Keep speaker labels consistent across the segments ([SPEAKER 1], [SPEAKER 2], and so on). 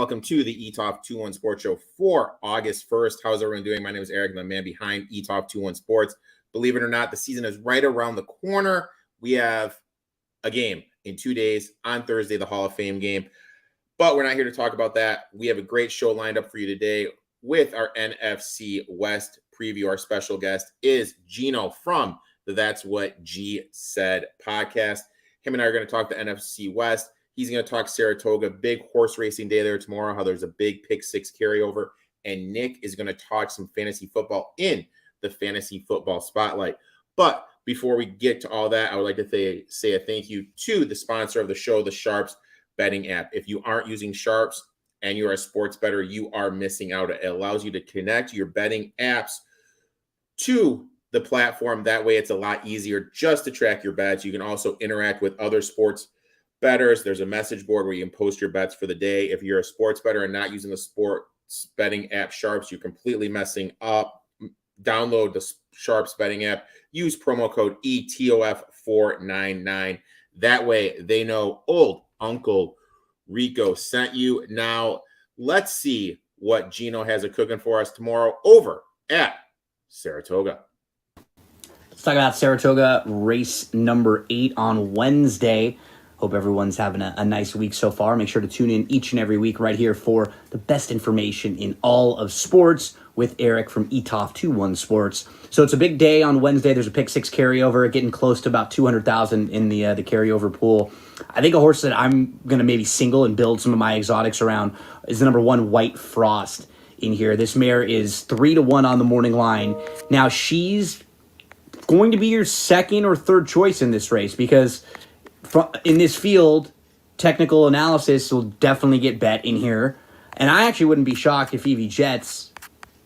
[SPEAKER 1] welcome to the Etoft21sports Show for August 1st. How's everyone doing? My name is Eric, the man behind Etoft21sports. Believe it or not, the season is right around the corner. We have a game in 2 days on Thursday, the Hall of Fame game. But we're not here to talk about that. We have a great show lined up for you today with our NFC West preview. Our special guest is Gino from the That's What G Said podcast. Him and I are going to talk the NFC West. He's going to talk Saratoga, big horse racing day there tomorrow, how there's a big pick six carryover. And Nick is going to talk some fantasy football in the fantasy football spotlight. But before we get to all that, I would like to say a thank you to the sponsor of the show, the Sharps betting app. If you aren't using Sharps and you're a sports bettor, you are missing out. It allows you to connect your betting apps to the platform. That way it's a lot easier just to track your bets. You can also interact with other sports bettors. There's a message board where you can post your bets for the day. If you're a sports bettor and not using the sports betting app Sharps, you're completely messing up. Download the Sharps betting app. Use promo code ETOF499. That way they know old Uncle Rico sent you. Now let's see what Gino has cooking for us tomorrow over at Saratoga.
[SPEAKER 2] Let's talk about Saratoga race number 8 on Wednesday. Hope everyone's having a nice week so far. Make sure to tune in each and every week right here for the best information in all of sports with Eric from Etoft21sports. So it's a big day on Wednesday. There's a pick six carryover, getting close to about 200,000 in the carryover pool. I think a horse that I'm going to maybe single and build some of my exotics around is the number 1 White Frost in here. This mare is 3-1 on the morning line. Now she's going to be your second or third choice in this race because in this field, technical analysis will definitely get bet in here. And I actually wouldn't be shocked if Evie Jets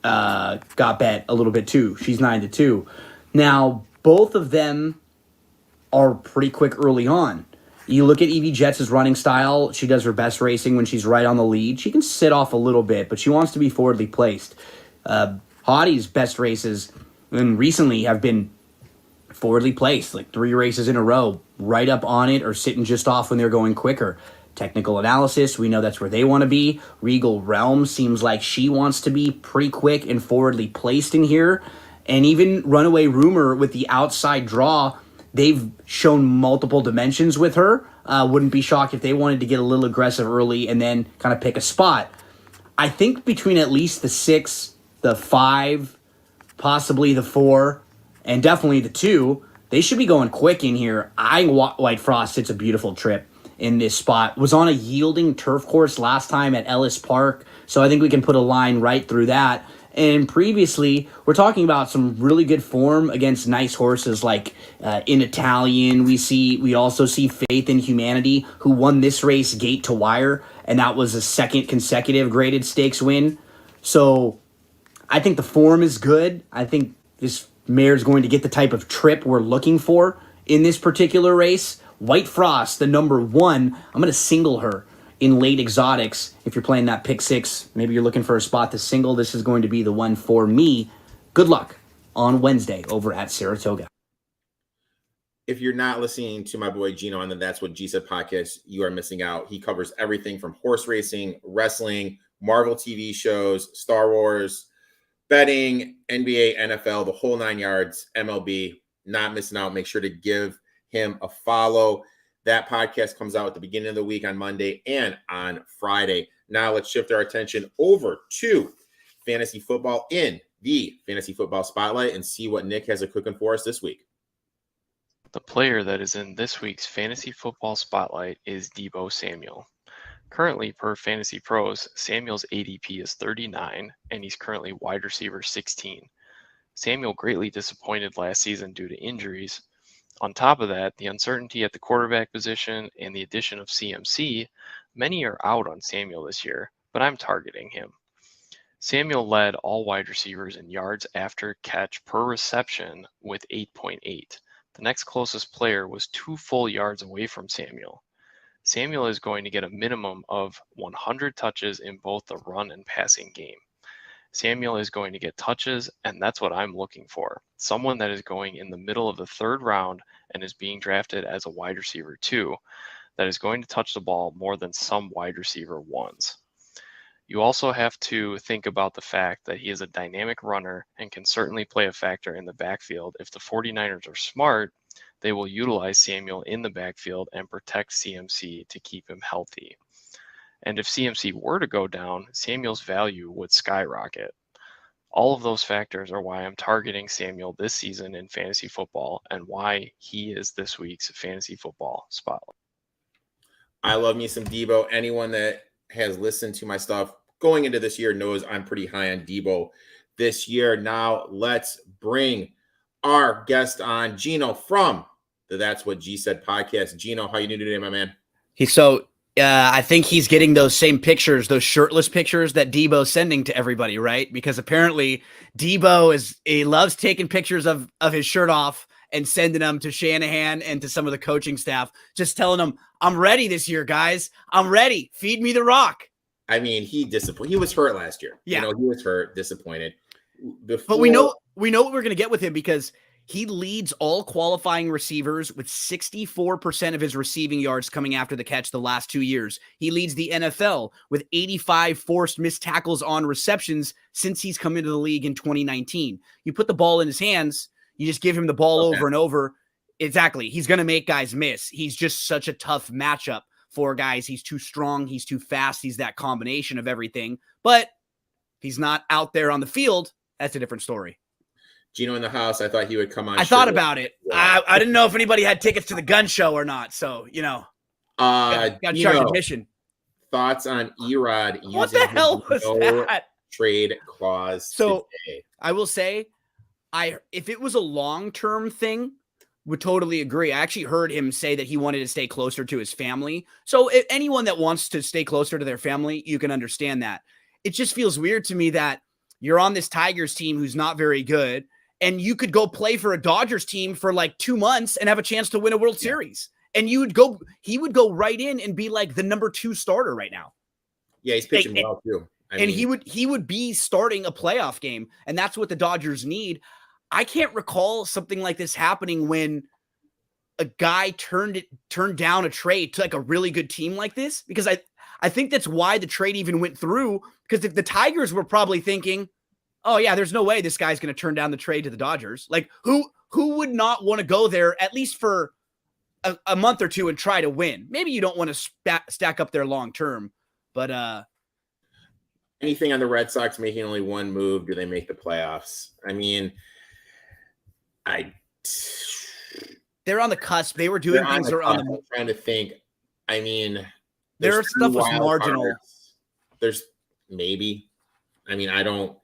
[SPEAKER 2] got bet a little bit too. She's 9-2. Now, both of them are pretty quick early on. You look at Evie Jets' running style. She does her best racing when she's right on the lead. She can sit off a little bit, but she wants to be forwardly placed. Hottie's best races and recently have been forwardly placed, like 3 races in a row, right up on it or sitting just off when they're going quicker. Technical analysis, we know that's where they want to be. Regal Realm seems like she wants to be pretty quick and forwardly placed in here. And even Runaway Rumor with the outside draw, they've shown multiple dimensions with her. Wouldn't be shocked if they wanted to get a little aggressive early and then kind of pick a spot. I think between at least the 6, the 5, possibly the 4, and definitely the 2, they should be going quick in here. I think White Frost hits a beautiful trip in this spot. Was on a yielding turf course last time at Ellis Park, so I think we can put a line right through that. And previously, we're talking about some really good form against nice horses like in Italian. We also see Faith in Humanity, who won this race gate to wire, and that was a second consecutive graded stakes win. So I think the form is good. I think this mare's going to get the type of trip we're looking for in this particular race. White Frost, the number 1, I'm going to single her in late exotics. If you're playing that pick 6, maybe you're looking for a spot to single, this is going to be the one for me. Good luck on Wednesday over at Saratoga.
[SPEAKER 1] If you're not listening to my boy Gino on the That's What G Said podcast, you are missing out. He covers everything from horse racing, wrestling, Marvel TV shows, Star Wars, betting, NBA, NFL, the whole 9 yards, MLB. Not missing out. Make sure to give him a follow. That podcast comes out at the beginning of the week on Monday and on Friday. Now let's shift our attention over to fantasy football in the fantasy football spotlight and see what Nick has cooking for us this week.
[SPEAKER 3] The player that is in this week's fantasy football spotlight is Deebo Samuel. Currently, per Fantasy Pros, Samuel's ADP is 39, and he's currently wide receiver 16. Samuel greatly disappointed last season due to injuries. On top of that, the uncertainty at the quarterback position and the addition of CMC, many are out on Samuel this year, but I'm targeting him. Samuel led all wide receivers in yards after catch per reception with 8.8. The next closest player was 2 full yards away from Samuel. Samuel is going to get a minimum of 100 touches in both the run and passing game. Samuel is going to get touches, and that's what I'm looking for. Someone that is going in the middle of the 3rd round and is being drafted as a wide receiver 2 that is going to touch the ball more than some wide receiver 1s. You also have to think about the fact that he is a dynamic runner and can certainly play a factor in the backfield. If the 49ers are smart, they will utilize Samuel in the backfield and protect CMC to keep him healthy. And if CMC were to go down, Samuel's value would skyrocket. All of those factors are why I'm targeting Samuel this season in fantasy football and why he is this week's fantasy football spotlight.
[SPEAKER 1] I love me some Debo. Anyone that has listened to my stuff going into this year knows I'm pretty high on Debo this year. Now let's bring our guest on, Gino from the That's What G Said podcast. Gino, how you doing today, my man?
[SPEAKER 2] I think he's getting those same pictures, those shirtless pictures that Debo's sending to everybody, right? Because apparently Debo he loves taking pictures of his shirt off and sending them to Shanahan and to some of the coaching staff, just telling them, I'm ready this year, guys. I'm ready. Feed me the rock.
[SPEAKER 1] I mean, he was hurt last year.
[SPEAKER 2] Yeah.
[SPEAKER 1] He was hurt, disappointed.
[SPEAKER 2] But we know what we're going to get with him because he leads all qualifying receivers with 64% of his receiving yards coming after the catch the last 2 years. He leads the NFL with 85 forced missed tackles on receptions since he's come into the league in 2019. You put the ball in his hands, you just give him the ball over and over. Exactly. He's going to make guys miss. He's just such a tough matchup for guys. He's too strong. He's too fast. He's that combination of everything. But if he's not out there on the field, that's a different story.
[SPEAKER 1] Gino in the house. I thought he would come on.
[SPEAKER 2] I thought about it. Yeah. I didn't know if anybody had tickets to the gun show or not. So, got to charge admission.
[SPEAKER 1] Thoughts on Erod using
[SPEAKER 2] what the hell was that?
[SPEAKER 1] Trade clause today?
[SPEAKER 2] I will say, if it was a long-term thing, would totally agree. I actually heard him say that he wanted to stay closer to his family. So if anyone that wants to stay closer to their family, you can understand that. It just feels weird to me that you're on this Tigers team who's not very good, and you could go play for a Dodgers team for like 2 months and have a chance to win a World Series. And he would go right in and be like the number 2 starter right now.
[SPEAKER 1] Yeah, he's pitching well too.
[SPEAKER 2] He would be starting a playoff game, and that's what the Dodgers need. I can't recall something like this happening when a guy turned down a trade to like a really good team like this, because I think that's why the trade even went through, because if the Tigers were probably thinking, oh yeah, there's no way this guy's going to turn down the trade to the Dodgers. Like who would not want to go there at least for a month or two and try to win? Maybe you don't want to stack up there long-term, but
[SPEAKER 1] anything on the Red Sox making only one move, do they make the playoffs? I mean,
[SPEAKER 2] they're on the cusp. They were doing things around
[SPEAKER 1] I'm trying to think. I mean,
[SPEAKER 2] their stuff was marginal.
[SPEAKER 1] Cards. There's maybe. I mean, I don't know.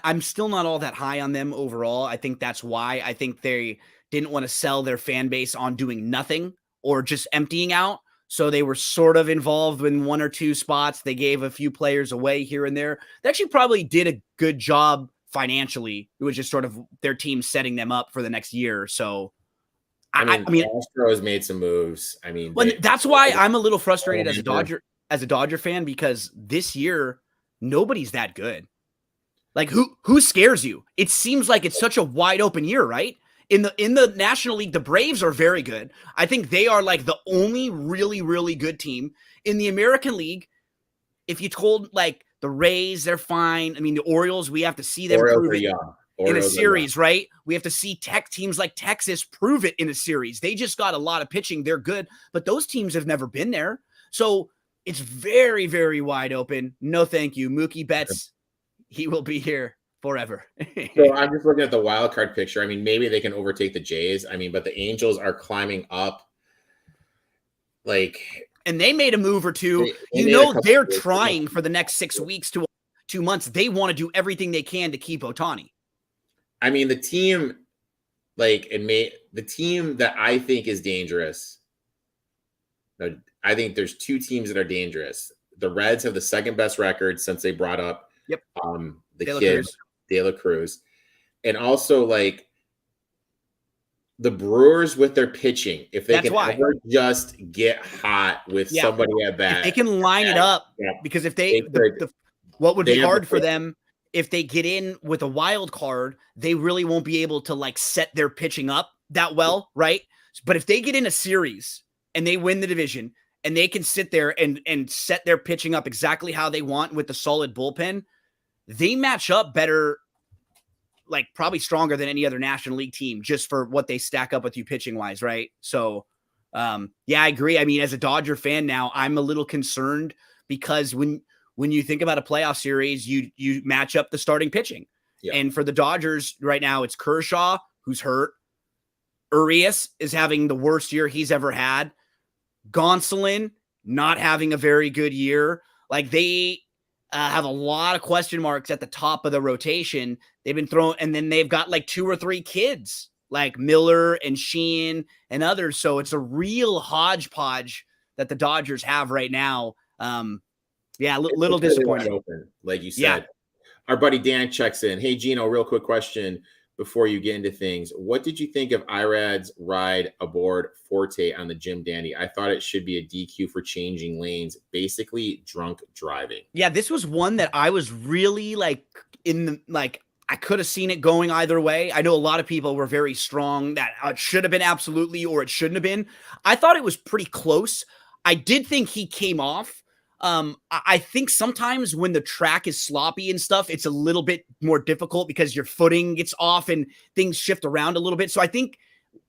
[SPEAKER 2] I'm still not all that high on them overall. I think that's why. I think they didn't want to sell their fan base on doing nothing or just emptying out. So they were sort of involved in 1 or 2 spots. They gave a few players away here and there. They actually probably did a good job financially. It was just sort of their team setting them up for the next year. So, I mean,
[SPEAKER 1] Astros made some moves. I mean,
[SPEAKER 2] that's why I'm a little frustrated as a Dodger fan, because this year nobody's that good. Like who scares you? It seems like it's such a wide open year, right? In the National League, the Braves are very good. I think they are like the only really, really good team. In the American League, if you told like the Rays, they're fine. I mean, the Orioles, we have to see them prove it in a series, right? We have to see teams like Texas prove it in a series. They just got a lot of pitching. They're good, but those teams have never been there. So it's very, very wide open. No, thank you. Mookie Betts, he will be here forever.
[SPEAKER 1] So I'm just looking at the wild card picture. I mean, maybe they can overtake the Jays. I mean, but the Angels are climbing up.
[SPEAKER 2] And they made a move or two. They're trying for the next 6 weeks to 2 months. They want to do everything they can to keep Ohtani.
[SPEAKER 1] I mean, the team, the team that I think is dangerous. I think there's 2 teams that are dangerous. The Reds have the second best record since they brought up De La Cruz. And also the Brewers with their pitching, if they ever just get hot with somebody at bat,
[SPEAKER 2] if they can line it up, because if what would be hard for them, if they get in with a wild card, they really won't be able to set their pitching up that well, right? But if they get in a series and they win the division and they can sit there and set their pitching up exactly how they want with the solid bullpen, they match up better, like probably stronger than any other National League team just for what they stack up with you pitching wise. Right. So, yeah, I agree. I mean, as a Dodger fan now, I'm a little concerned because when you think about a playoff series, you match up the starting pitching. Yeah. And for the Dodgers right now, it's Kershaw, who's hurt. Urias is having the worst year he's ever had. Gonsolin not having a very good year. Like they have a lot of question marks at the top of the rotation. They've been thrown, and then they've got like 2 or 3 kids like Miller and Sheehan and others. So it's a real hodgepodge that the Dodgers have right now. Yeah, little disappointed.
[SPEAKER 1] Open, like you said. Yeah. Our buddy Dan checks in. Hey, Gino, real quick question before you get into things. What did you think of Irad's ride aboard Forte on the Jim Dandy? I thought it should be a DQ for changing lanes, basically drunk driving.
[SPEAKER 2] Yeah, this was one that I was really like I could have seen it going either way. I know a lot of people were very strong that it should have been absolutely or it shouldn't have been. I thought it was pretty close. I did think he came off. I think sometimes when the track is sloppy and stuff, it's a little bit more difficult because your footing gets off and things shift around a little bit. So I think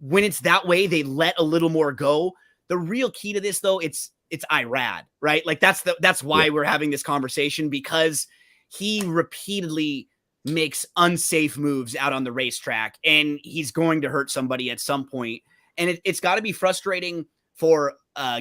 [SPEAKER 2] when it's that way, they let a little more go. The real key to this, though, it's Irad, right? Like that's why we're having this conversation, because he repeatedly makes unsafe moves out on the racetrack, and he's going to hurt somebody at some point. And it's got to be frustrating for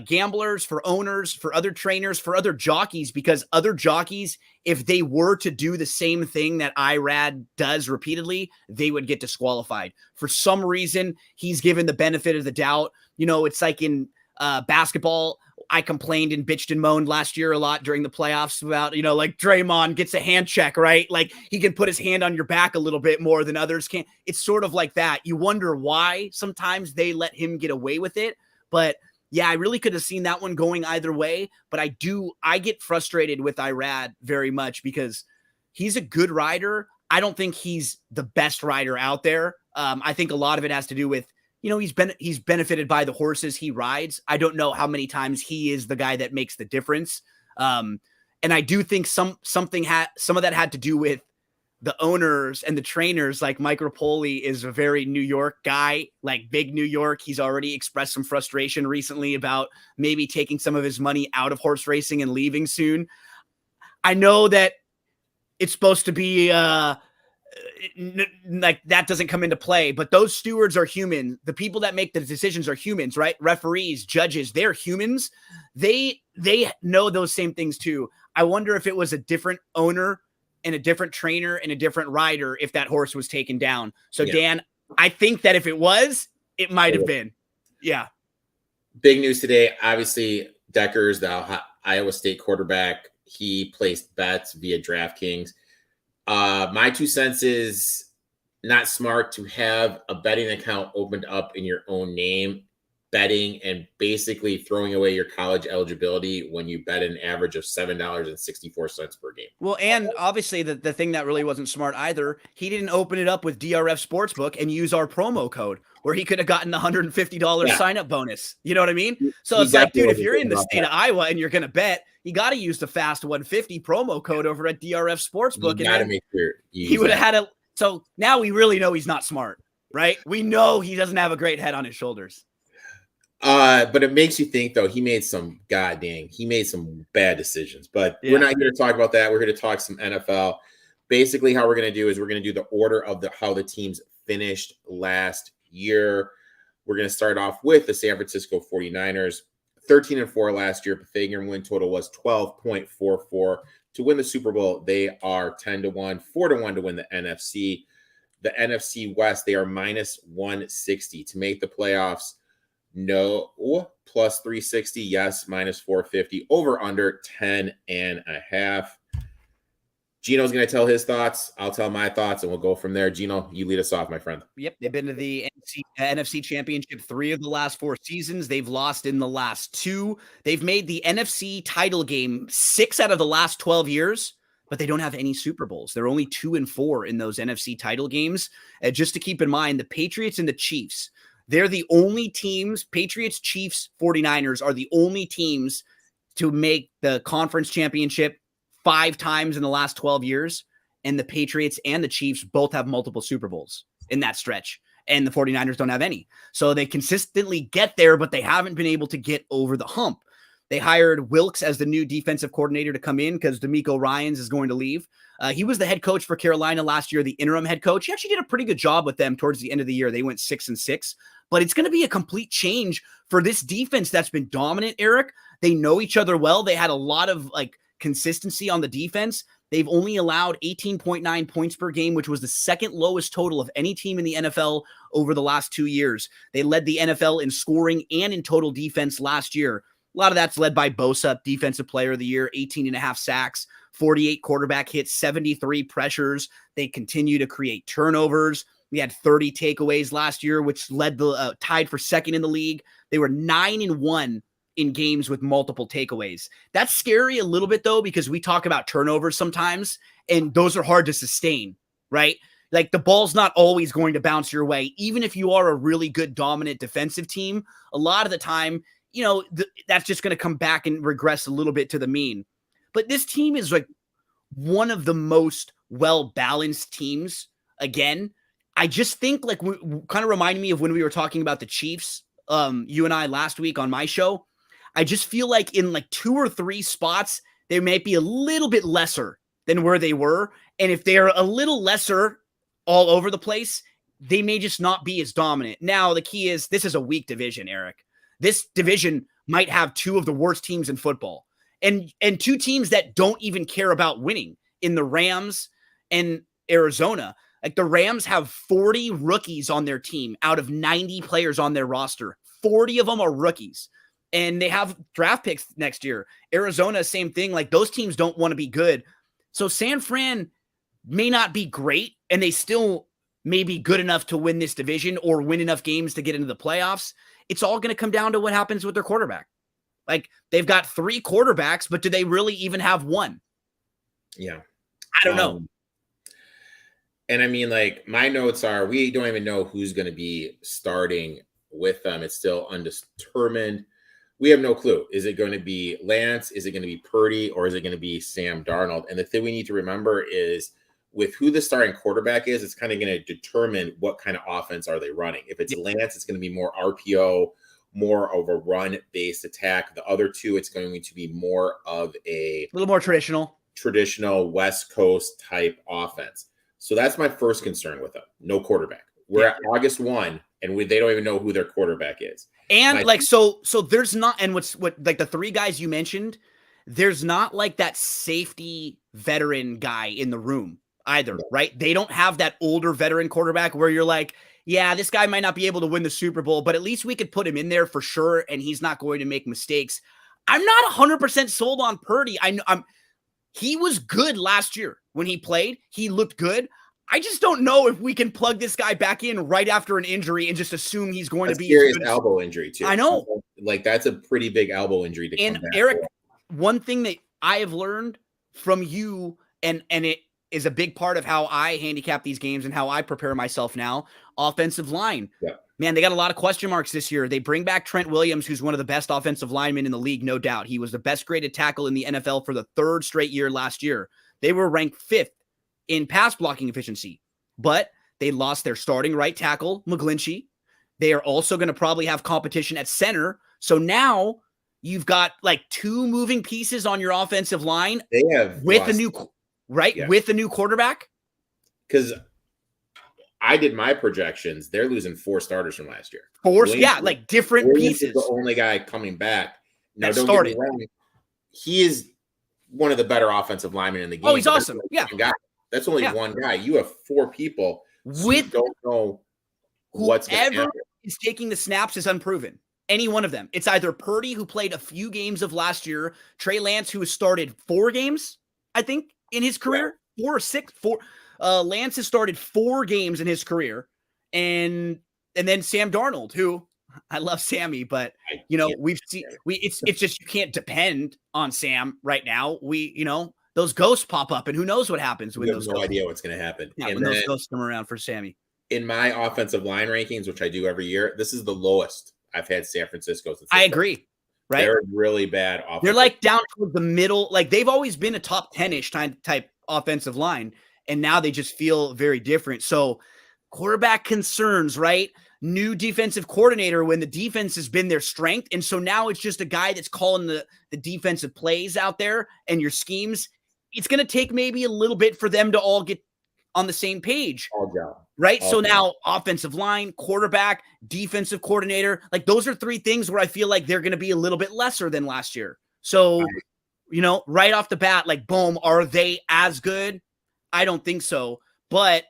[SPEAKER 2] gamblers, for owners, for other trainers, for other jockeys, because other jockeys, if they were to do the same thing that Irad does repeatedly, they would get disqualified. For some reason, he's given the benefit of the doubt. You know, it's like in basketball, I complained and bitched and moaned last year a lot during the playoffs about, you know, like Draymond gets a hand check, right? Like he can put his hand on your back a little bit more than others can. It's sort of like that. You wonder why sometimes they let him get away with it. But yeah, I really could have seen that one going either way. But I get frustrated with Irad very much because he's a good rider. I don't think he's the best rider out there. I think a lot of it has to do with, you know, he's benefited by the horses he rides. I don't know how many times he is the guy that makes the difference. And I do think some of that had to do with the owners and the trainers. Like Mike Rapoli is a very New York guy, like big New York. He's already expressed some frustration recently about maybe taking some of his money out of horse racing and leaving soon. I know that it's supposed to be like that doesn't come into play, but those stewards are human. The people that make the decisions are humans, right? Referees, judges, they're humans. They know those same things too. I wonder if it was a different owner and a different trainer and a different rider if that horse was taken down. So yeah. Dan, I think that if it was, it might have been. Yeah.
[SPEAKER 1] Big news today. Obviously, Deckers, the Iowa State quarterback, he placed bets via DraftKings. My 2 cents is not smart to have a betting account opened up in your own name, betting and basically throwing away your college eligibility when you bet an average of $7.64 per game.
[SPEAKER 2] Well, and obviously the thing that really wasn't smart either, he didn't open it up with DRF Sportsbook and use our promo code where he could have gotten the $150 sign-up bonus. You know what I mean? So it's like, dude, if you're in the state of Iowa and you're going to bet, you got to use the Fast 150 promo code over at DRF Sportsbook.
[SPEAKER 1] You got to make sure
[SPEAKER 2] he would have had a. So now we really know he's not smart, right? We know he doesn't have a great head on his shoulders.
[SPEAKER 1] But it makes you think, though, he made some bad decisions. But we're not here to talk about that. We're here to talk some NFL. Basically, how we're going to do is we're going to do the order of how the teams finished last year. We're going to start off with the San Francisco 49ers. 13-4 last year. Pythagorean win total was 12.44. To win the Super Bowl, they are 10-1, 4-1 to win the NFC. The NFC West, they are minus 160 to make the playoffs. No, plus 360. Yes, minus 450. Over under 10.5. Gino's going to tell his thoughts. I'll tell my thoughts, and we'll go from there. Gino, you lead us off, my friend.
[SPEAKER 2] Yep, they've been to the NFC Championship 3 of the last 4 seasons. They've lost in the last 2. They've made the NFC title game 6 out of the last 12 years, but they don't have any Super Bowls. They're only 2-4 in those NFC title games. Just to keep in mind, the Patriots and the Chiefs, They're the only teams, Patriots, Chiefs, 49ers are the only teams to make the conference championship 5 times in the last 12 years. And the Patriots and the Chiefs both have multiple Super Bowls in that stretch. And the 49ers don't have any. So they consistently get there, but they haven't been able to get over the hump. They hired Wilkes as the new defensive coordinator to come in because D'Amico Ryans is going to leave. He was the head coach for Carolina last year, the interim head coach. He actually did a pretty good job with them towards the end of the year. They went 6-6, but it's going to be a complete change for this defense that's been dominant, Erik. They know each other well. They had a lot of consistency on the defense. They've only allowed 18.9 points per game, which was the second lowest total of any team in the NFL over the last 2 years. They led the NFL in scoring and in total defense last year. A lot of that's led by Bosa, defensive player of the year, 18.5 sacks, 48 quarterback hits, 73 pressures. They continue to create turnovers. We had 30 takeaways last year, which led the tied for second in the league. They were 9-1 in games with multiple takeaways. That's scary a little bit though, because we talk about turnovers sometimes, and those are hard to sustain, right? Like the ball's not always going to bounce your way. Even if you are a really good dominant defensive team, a lot of the time, that's just going to come back and regress a little bit to the mean. But this team is one of the most well-balanced teams. Again, I just think kind of reminded me of when we were talking about the Chiefs, you and I last week on my show. I just feel like in 2 or 3 spots, they might be a little bit lesser than where they were. And if they're a little lesser all over the place, they may just not be as dominant. Now, the key is this is a weak division, Erik. This division might have 2 of the worst teams in football and 2 teams that don't even care about winning in the Rams and Arizona. The Rams have 40 rookies on their team out of 90 players on their roster. 40 of them are rookies, and they have draft picks next year. Arizona, same thing. Those teams don't want to be good. So San Fran may not be great, and they still may be good enough to win this division or win enough games to get into the playoffs. It's all going to come down to what happens with their quarterback. They've got 3 quarterbacks, but do they really even have one?
[SPEAKER 1] Yeah.
[SPEAKER 2] I don't know.
[SPEAKER 1] And I mean, my notes are, we don't even know who's going to be starting with them. It's still undetermined. We have no clue. Is it going to be Lance? Is it going to be Purdy? Or is it going to be Sam Darnold? And the thing we need to remember is with who the starting quarterback is, it's kind of going to determine what kind of offense are they running. If it's Lance, it's going to be more RPO, more of a run-based attack. The other 2, it's going to be more of a
[SPEAKER 2] little more traditional
[SPEAKER 1] West Coast type offense. So that's my first concern with them. No quarterback. We're at August 1, and they don't even know who their quarterback is.
[SPEAKER 2] And so there's not, and what the 3 guys you mentioned, there's not that safety veteran guy in the room either, right? They don't have that older veteran quarterback where you're yeah, this guy might not be able to win the Super Bowl, but at least we could put him in there for sure, and he's not going to make mistakes. I'm not 100% sold on Purdy. He was good last year when he played. He looked good. I just don't know if we can plug this guy back in right after an injury and just assume he's going to be
[SPEAKER 1] serious elbow injury too.
[SPEAKER 2] I know.
[SPEAKER 1] That's a pretty big elbow injury to come back.
[SPEAKER 2] And Erik, one thing that I have learned from you, and it is a big part of how I handicap these games and how I prepare myself now, offensive line.
[SPEAKER 1] Yeah.
[SPEAKER 2] Man, they got a lot of question marks this year. They bring back Trent Williams, who's one of the best offensive linemen in the league, no doubt. He was the best graded tackle in the NFL for the 3rd straight year last year. They were ranked 5th in pass blocking efficiency, but they lost their starting right tackle, McGlinchey. They are also going to probably have competition at center. So now you've got 2 moving pieces on your offensive line.
[SPEAKER 1] They have
[SPEAKER 2] with with the new quarterback.
[SPEAKER 1] Because I did my projections. They're losing 4 starters from last year.
[SPEAKER 2] 4, different
[SPEAKER 1] Williams
[SPEAKER 2] pieces.
[SPEAKER 1] Is the only guy coming back. Now,
[SPEAKER 2] that
[SPEAKER 1] don't
[SPEAKER 2] started.
[SPEAKER 1] Get me wrong. He is one of the better offensive linemen in the game.
[SPEAKER 2] Oh, he's awesome. Yeah.
[SPEAKER 1] That's only one guy. You have 4 people. So you don't know what's going to happen.
[SPEAKER 2] Is taking the snaps is unproven. Any one of them. It's either Purdy, who played a few games of last year, Trey Lance, who has started 4 games, I think, in his career. 4 or 6. Lance has started 4 games in his career. And then Sam Darnold, who I love Sammy, but we've seen it's just you can't depend on Sam right now. Those ghosts pop up, and who knows what happens when those
[SPEAKER 1] no idea what's going to happen.
[SPEAKER 2] Yeah, and when those ghosts come around for Sammy.
[SPEAKER 1] in my offensive line rankings, which I do every year, this is the lowest I've had San Francisco.
[SPEAKER 2] I agree. Right?
[SPEAKER 1] They're really bad.
[SPEAKER 2] They're like down towards the middle. Like they've always been a top 10-ish type offensive line, and now they just feel very different. So quarterback concerns, right? New defensive coordinator when the defense has been their strength. And so now it's just a guy that's calling the defensive plays out there and your schemes. It's going to take maybe a little bit for them to all get on the same page. Right? So now offensive line, quarterback, defensive coordinator, like those are three things where I feel like they're going to be a little bit lesser than last year. So, right off the bat, like, boom, are they as good? I don't think so. But,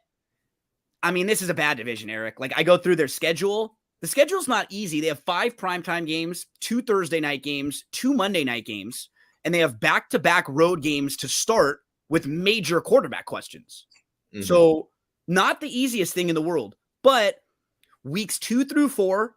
[SPEAKER 2] I mean, this is a bad division, Eric. Like, I go through their schedule. The schedule's not easy. They have 5 primetime games, 2 Thursday night games, 2 Monday night games, and they have back-to-back road games to start with major quarterback questions. Mm-hmm. So, not the easiest thing in the world, but weeks 2 through 4,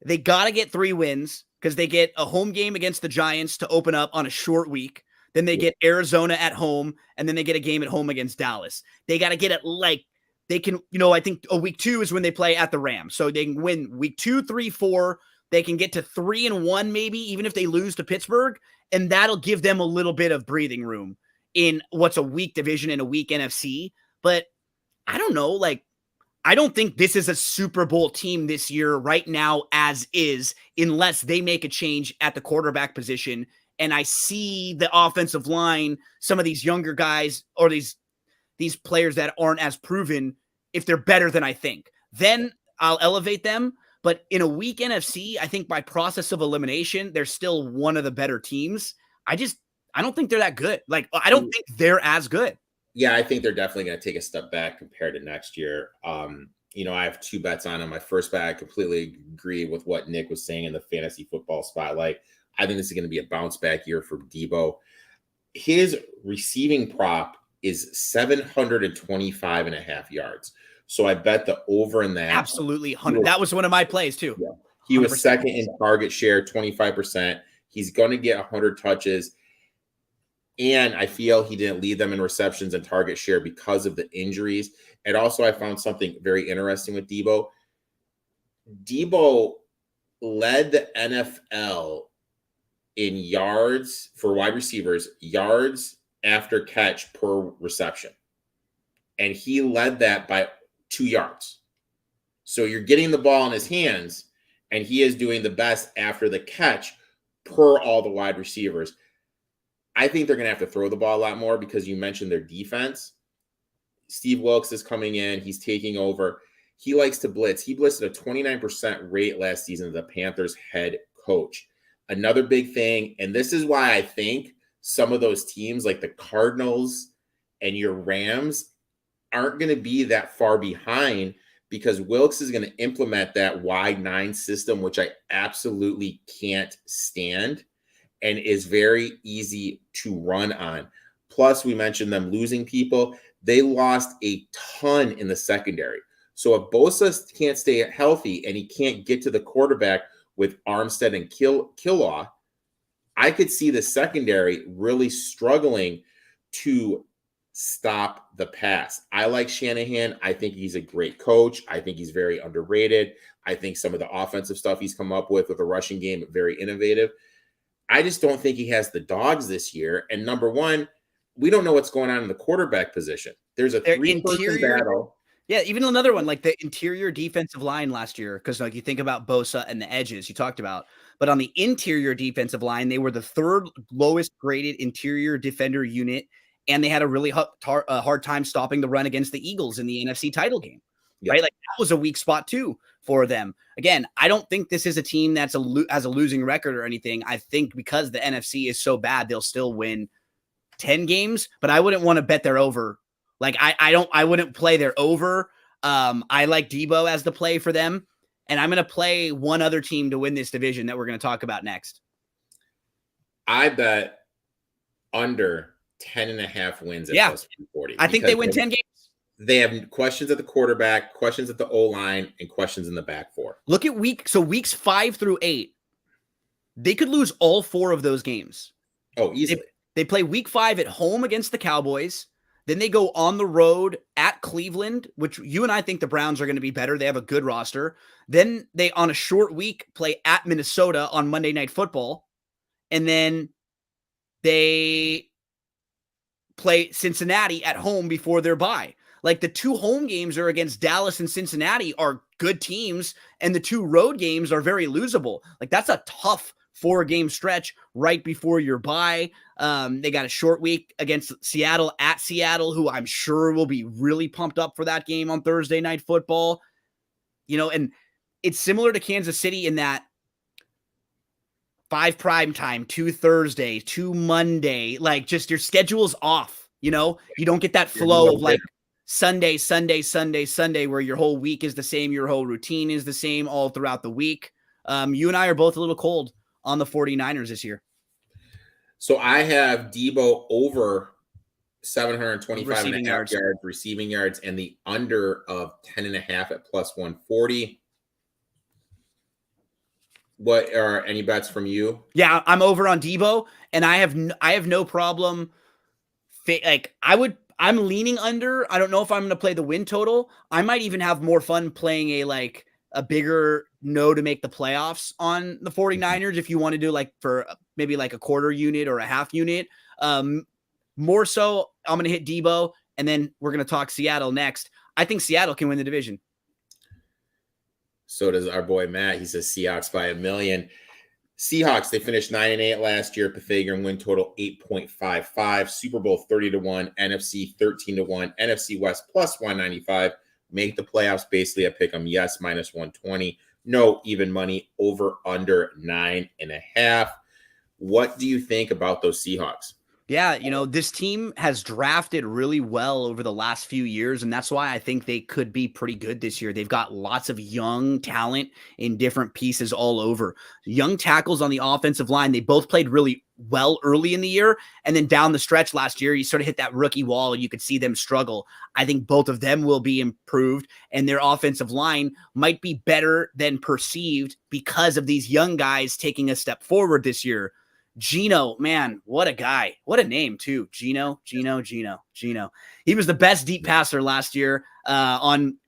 [SPEAKER 2] they got to get 3 wins because they get a home game against the Giants to open up on a short week. Then they get Arizona at home, and then they get a game at home against Dallas. They got to get it like they can, I think week 2 is when they play at the Rams. So they can win week 2, 3, 4. They can get to 3-1 maybe, even if they lose to Pittsburgh, and that'll give them a little bit of breathing room in what's a weak division and a weak NFC. But I don't know, like, I don't think this is a Super Bowl team this year right now as is, unless they make a change at the quarterback position. And I see the offensive line, some of these younger guys or these players that aren't as proven, if they're better than I think, then I'll elevate them. But in a weak NFC, I think by process of elimination, they're still one of the better teams. I don't think they're that good. Like, I don't think they're as good.
[SPEAKER 1] Yeah, I think they're definitely going to take a step back compared to next year. I have 2 bets on them. My first bet, I completely agree with what Nick was saying in the fantasy football spotlight. I think this is going to be a bounce back year for Debo. His receiving prop is 725.5 yards. So I bet the over in that.
[SPEAKER 2] Absolutely. 100. That was one of my plays too.
[SPEAKER 1] Yeah. He was second in target share, 25%. He's going to get 100 touches. And I feel he didn't lead them in receptions and target share because of the injuries. And also I found something very interesting with Debo. Debo led the NFL in yards for wide receivers, yards after catch per reception. And he led that by 2 yards. So you're getting the ball in his hands, and he is doing the best after the catch per all the wide receivers. I think they're going to have to throw the ball a lot more because you mentioned their defense. Steve Wilkes is coming in. He's taking over. He likes to blitz. He blitzed at a 29% rate last season as the Panthers head coach. Another big thing, and this is why I think some of those teams like the Cardinals and your Rams aren't going to be that far behind because Wilkes is going to implement that wide 9 system, which I absolutely can't stand and is very easy to run on. Plus, we mentioned them losing people. They lost a ton in the secondary. So if Bosa can't stay healthy and he can't get to the quarterback with Armstead and Killaw, I could see the secondary really struggling to stop the pass. I like Shanahan. I think he's a great coach. I think he's very underrated. I think some of the offensive stuff he's come up with the rushing game, very innovative. I just don't think he has the dogs this year. And number one, we don't know what's going on in the quarterback position. There's a 3-person battle.
[SPEAKER 2] Yeah, even another one, like the interior defensive line last year, because like you think about Bosa and the edges you talked about. But on the interior defensive line, they were the 3rd lowest graded interior defender unit, and they had a really hard time stopping the run against the Eagles in the NFC title game. Yep. Right? Like that was a weak spot too for them. Again, I don't think this is a team that's has a losing record or anything. I think because the NFC is so bad, they'll still win 10 games, but I wouldn't want to bet their over. Like I wouldn't play their over. I like Debo as the play for them, and I'm going to play one other team to win this division that we're going to talk about next.
[SPEAKER 1] I bet under 10.5 wins at plus 140.
[SPEAKER 2] I think they win 10 games.
[SPEAKER 1] They have questions at the quarterback, questions at the O-line, and questions in the back 4.
[SPEAKER 2] Look at weeks 5 through 8. They could lose all 4 of those games.
[SPEAKER 1] Oh, easily.
[SPEAKER 2] They play week 5 at home against the Cowboys. Then they go on the road at Cleveland, which you and I think the Browns are going to be better. They have a good roster. Then they, on a short week, play at Minnesota on Monday Night Football. And then they play Cincinnati at home before their bye. Like, the 2 home games are against Dallas and Cincinnati are good teams, and the 2 road games are very losable. Like, that's a tough 4-game stretch right before your bye. They got a short week against Seattle at Seattle, who I'm sure will be really pumped up for that game on Thursday Night Football. And it's similar to Kansas City in that 5 prime time, 2 Thursday, 2 Monday, like, just your schedule's off. You don't get that flow of like Sunday, where your whole week is the same, your whole routine is the same all throughout the week. You and I are both a little cold on the 49ers this year.
[SPEAKER 1] So I have Debo over 725 and a half yards receiving yards, and the under of 10.5 at plus 140. What are any bets from you?
[SPEAKER 2] Yeah, I'm over on Debo, and I have no problem. I'm leaning under. I don't know if I'm going to play the win total. I might even have more fun playing a bigger no to make the playoffs on the 49ers if you want to do for maybe a quarter unit or a half unit. More so, I'm going to hit Debo, and then we're going to talk Seattle next. I think Seattle can win the division.
[SPEAKER 1] So does our boy Matt. He says Seahawks by 1 million. Seahawks, they finished 9-8 last year. Pythagorean win total 8.55. Super Bowl 30-1. NFC 13-1. NFC West plus 195. Make the playoffs basically a pick 'em. Yes, minus 120. No, even money. Over under 9.5. What do you think about those Seahawks?
[SPEAKER 2] Yeah, this team has drafted really well over the last few years, and that's why I think they could be pretty good this year. They've got lots of young talent in different pieces all over. Young tackles on the offensive line, they both played really well early in the year, and then down the stretch last year, you sort of hit that rookie wall, and you could see them struggle. I think both of them will be improved, and their offensive line might be better than perceived because of these young guys taking a step forward this year. Gino, man, what a guy. What a name, too. Gino. He was the best deep passer last year on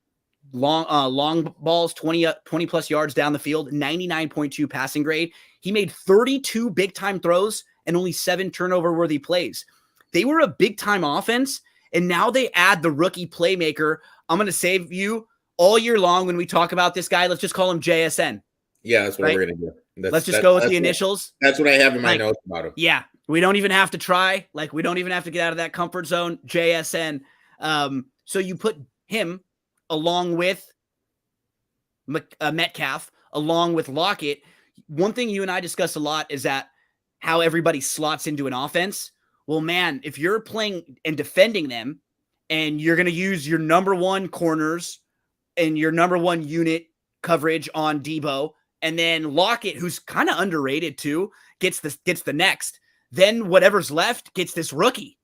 [SPEAKER 2] long balls, 20 plus yards down the field, 99.2 passing grade. He made 32 big-time throws and only 7 turnover-worthy plays. They were a big-time offense, and now they add the rookie playmaker. I'm going to save you all year long when we talk about this guy. Let's just call him JSN.
[SPEAKER 1] Yeah, that's what we're going to do.
[SPEAKER 2] Let's just go with the initials.
[SPEAKER 1] That's what I have in my notes about him.
[SPEAKER 2] Yeah, we don't even have to try. We don't even have to get out of that comfort zone. JSN. So you put him along with Metcalf, along with Lockett. One thing you and I discuss a lot is that how everybody slots into an offense. Well, man, if you're playing and defending them, and you're going to use your number 1 corners and your number 1 unit coverage on Debo, and then Lockett, who's kind of underrated too, gets the next. Then whatever's left gets this rookie.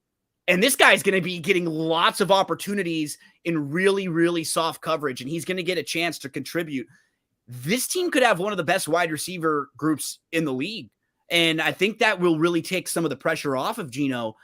[SPEAKER 2] And this guy's going to be getting lots of opportunities in really, really soft coverage, and he's going to get a chance to contribute. This team could have one of the best wide receiver groups in the league. And I think that will really take some of the pressure off of Gino.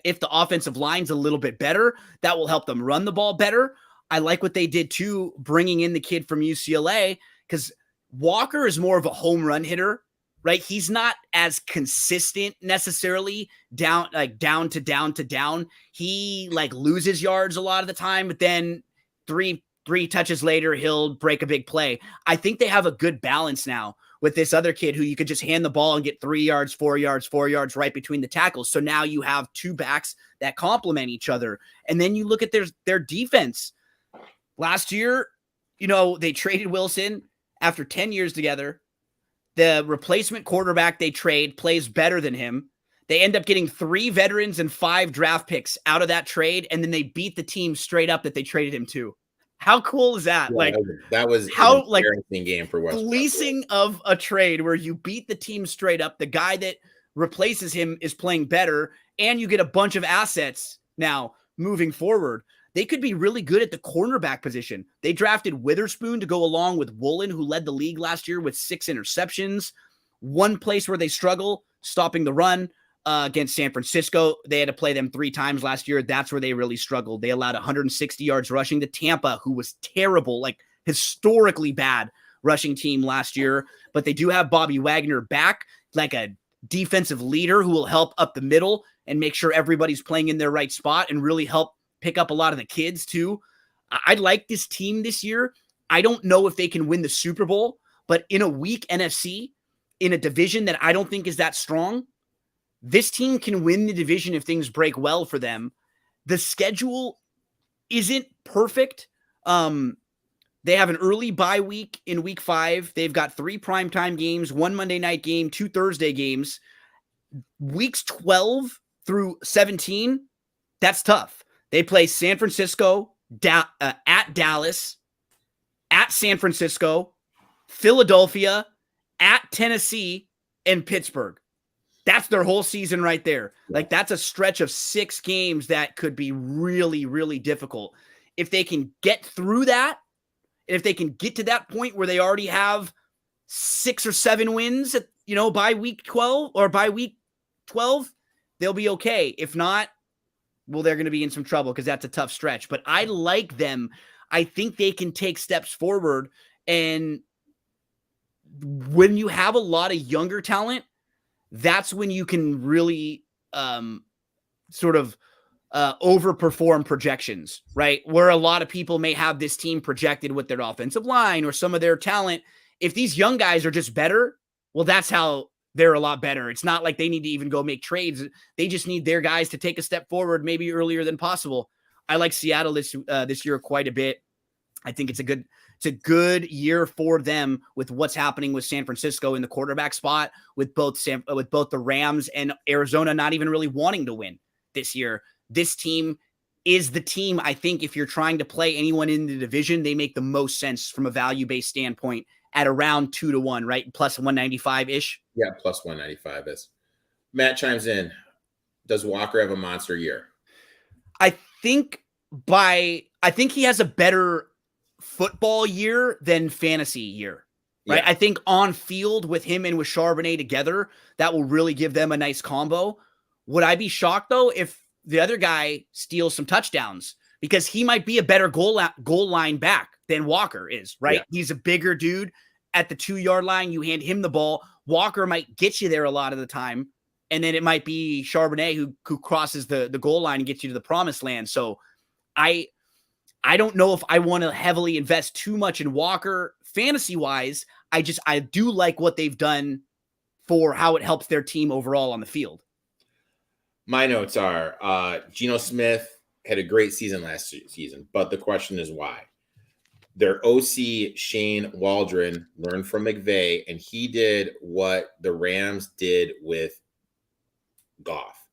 [SPEAKER 2] If the offensive line's a little bit better, that will help them run the ball better. I like what they did too, bringing in the kid from UCLA, because Walker is more of a home run hitter, right? He's not as consistent necessarily down to down. He loses yards a lot of the time, but then three touches later, he'll break a big play. I think they have a good balance now with this other kid who you could just hand the ball and get 3 yards, 4 yards right between the tackles. So now you have 2 backs that complement each other. And then you look at their defense. Last year, they traded Wilson after 10 years together. The replacement quarterback they trade plays better than him. They end up getting 3 veterans and 5 draft picks out of that trade, and then they beat the team straight up that they traded him to. How cool is that?
[SPEAKER 1] Yeah, that was
[SPEAKER 2] how
[SPEAKER 1] an embarrassing game for West.
[SPEAKER 2] Fleecing of a trade where you beat the team straight up. The guy that replaces him is playing better, and you get a bunch of assets now moving forward. They could be really good at the cornerback position. They drafted Witherspoon to go along with Woolen, who led the league last year with 6 interceptions. One place where they struggle, stopping the run. against San Francisco. They had to play them 3 times last year. That's where they really struggled. They allowed 160 yards rushing to Tampa, who was terrible, like historically bad rushing team last year. But they do have Bobby Wagner back, like a defensive leader who will help up the middle and make sure everybody's playing in their right spot and really help pick up a lot of the kids too. I like this team this year. I don't know if they can win the Super Bowl, but in a weak NFC, in a division that I don't think is that strong, this team can win the division if things break well for them. The schedule isn't perfect. They have an early bye week in week 5. They've got 3 primetime games, 1 Monday night game, 2 Thursday games. Weeks 12 through 17, that's tough. They play San Francisco, at Dallas, at San Francisco, Philadelphia, at Tennessee, and Pittsburgh. That's their whole season right there. Like, that's a stretch of 6 games that could be really, really difficult. If they can get through that, and if they can get to that point where they already have 6 or 7 wins, by week 12 or by week 12, they'll be okay. If not, well, they're going to be in some trouble because that's a tough stretch. But I like them. I think they can take steps forward. And when you have a lot of younger talent, that's when you can really overperform projections, right? Where a lot of people may have this team projected with their offensive line or some of their talent. If these young guys are just better, well, that's how they're a lot better. It's not like they need to even go make trades. They just need their guys to take a step forward, maybe earlier than possible. I like Seattle this year quite a bit. I think it's a good year for them with what's happening with San Francisco in the quarterback spot, with both the Rams and Arizona not even really wanting to win this year. This team is the team. I think if you're trying to play anyone in the division, they make the most sense from a value-based standpoint at around 2-1, right? Plus 195-ish.
[SPEAKER 1] Yeah, plus 195 is. Matt chimes in. Does Walker have a monster year?
[SPEAKER 2] I think he has a better football year than fantasy year, right? Yeah. I think on field with him and with Charbonnet together, that will really give them a nice combo. Would I be shocked though if the other guy steals some touchdowns? Because he might be a better goal line back than Walker is, right? Yeah. He's a bigger dude at the 2-yard line. You hand him the ball. Walker might get you there a lot of the time. And then it might be Charbonnet who crosses the goal line and gets you to the promised land. So I don't know if I want to heavily invest too much in Walker fantasy-wise. I do like what they've done for how it helps their team overall on the field.
[SPEAKER 1] My notes are Geno Smith had a great season last season, but the question is why? Their OC, Shane Waldron, learned from McVay, and he did what the Rams did with Goff.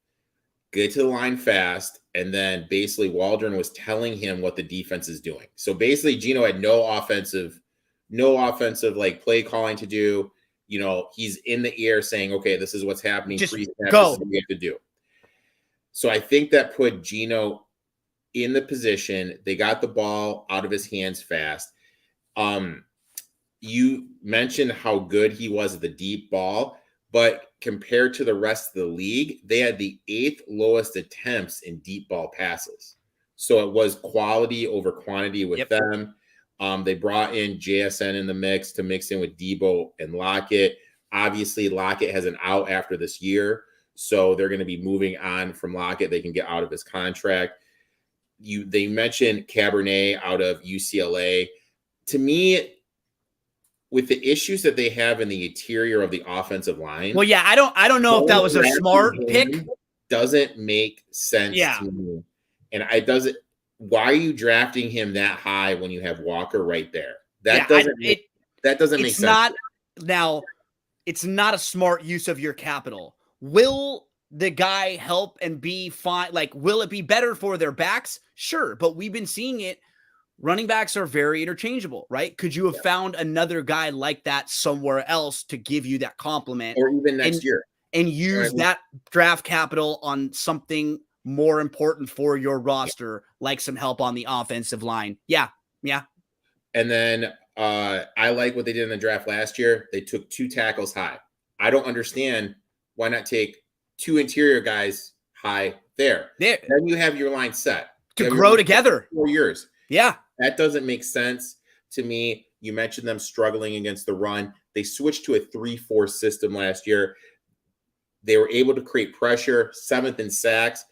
[SPEAKER 1] Get to the line fast, and then basically Waldron was telling him what the defense is doing. So basically Geno had no offensive like play calling to do. He's in the air saying, okay, this is what's happening.
[SPEAKER 2] Just
[SPEAKER 1] go. This is what we have to do. So I think that put Geno in the position. They got the ball out of his hands fast. You mentioned how good he was at the deep ball, but compared to the rest of the league, they had the 8th lowest attempts in deep ball passes. So it was quality over quantity with them. They brought in JSN in the mix to mix in with Debo and Lockett. Obviously, Lockett has an out after this year, so they're going to be moving on from Lockett. They can get out of his contract. They mentioned Cabernet out of UCLA. To me, with the issues that they have in the interior of the offensive line.
[SPEAKER 2] Well, yeah, I don't know if that was a smart pick.
[SPEAKER 1] Doesn't make sense to me. And why are you drafting him that high when you have Walker right there? That doesn't make sense.
[SPEAKER 2] It's not a smart use of your capital. Will the guy help and be fine? Like, will it be better for their backs? Sure. But we've been seeing it. Running backs are very interchangeable, right? Could you have found another guy like that somewhere else to give you that compliment?
[SPEAKER 1] Or even next year.
[SPEAKER 2] And use that draft capital on something more important for your roster, like some help on the offensive line. Yeah.
[SPEAKER 1] And then I like what they did in the draft last year. They took 2 tackles high. I don't understand why not take 2 interior guys high there. Then you have your line set.
[SPEAKER 2] To grow together.
[SPEAKER 1] 4 years.
[SPEAKER 2] Yeah.
[SPEAKER 1] That doesn't make sense to me. You mentioned them struggling against the run. They switched to a 3-4 system last year. They were able to create pressure, 7th in sacks,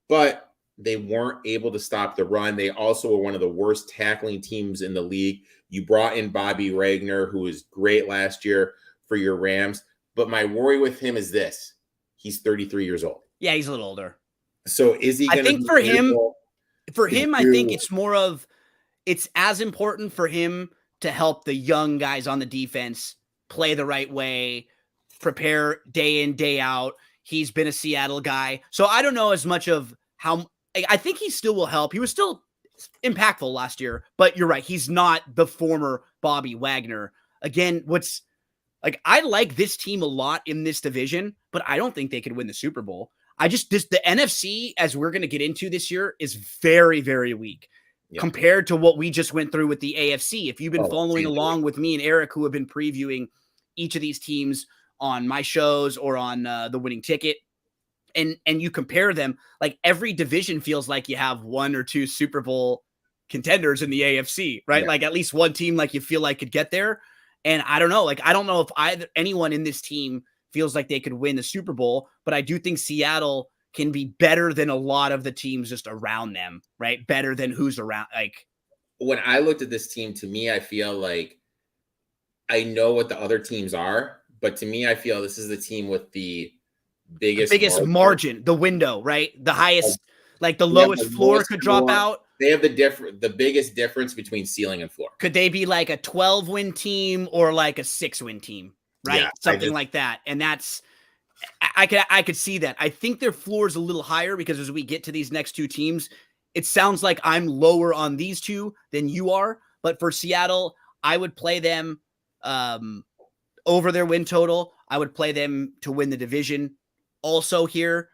[SPEAKER 1] but they weren't able to stop the run. They also were one of the worst tackling teams in the league. You brought in Bobby Wagner, who was great last year for your Rams. But my worry with him is this. He's 33 years old.
[SPEAKER 2] Yeah, he's a little older.
[SPEAKER 1] So is he going to be
[SPEAKER 2] for him, I think it's as important for him to help the young guys on the defense play the right way, prepare day in, day out. He's been a Seattle guy. So I don't know as much of how I think he still will help. He was still impactful last year, but you're right. He's not the former Bobby Wagner. Again, I like this team a lot in this division, but I don't think they could win the Super Bowl. The NFC, as we're going to get into this year, is very, very weak compared to what we just went through with the AFC. If you've been following along with me and Eric, who have been previewing each of these teams on my shows or on the Winning Ticket, and you compare them, like every division feels like you have 1 or 2 Super Bowl contenders in the AFC, right? Yeah. Like at least one team like you feel like could get there. And I don't know, I don't know if anyone in this team feels like they could win the Super Bowl, but I do think Seattle can be better than a lot of the teams just around them, right? Better than who's around.
[SPEAKER 1] When I looked at this team, to me, I feel like I know what the other teams are, but to me, I feel this is the team with the biggest margin,
[SPEAKER 2] the window, right? The highest, the lowest floor could drop out.
[SPEAKER 1] They have the biggest difference between ceiling and floor.
[SPEAKER 2] Could they be like a 12-win team or like a 6-win team, right? Yeah, something like that. And that's, I could see that. I think their floor is a little higher because as we get to these next 2 teams, it sounds like I'm lower on these 2 than you are. But for Seattle, I would play them over their win total. I would play them to win the division also here.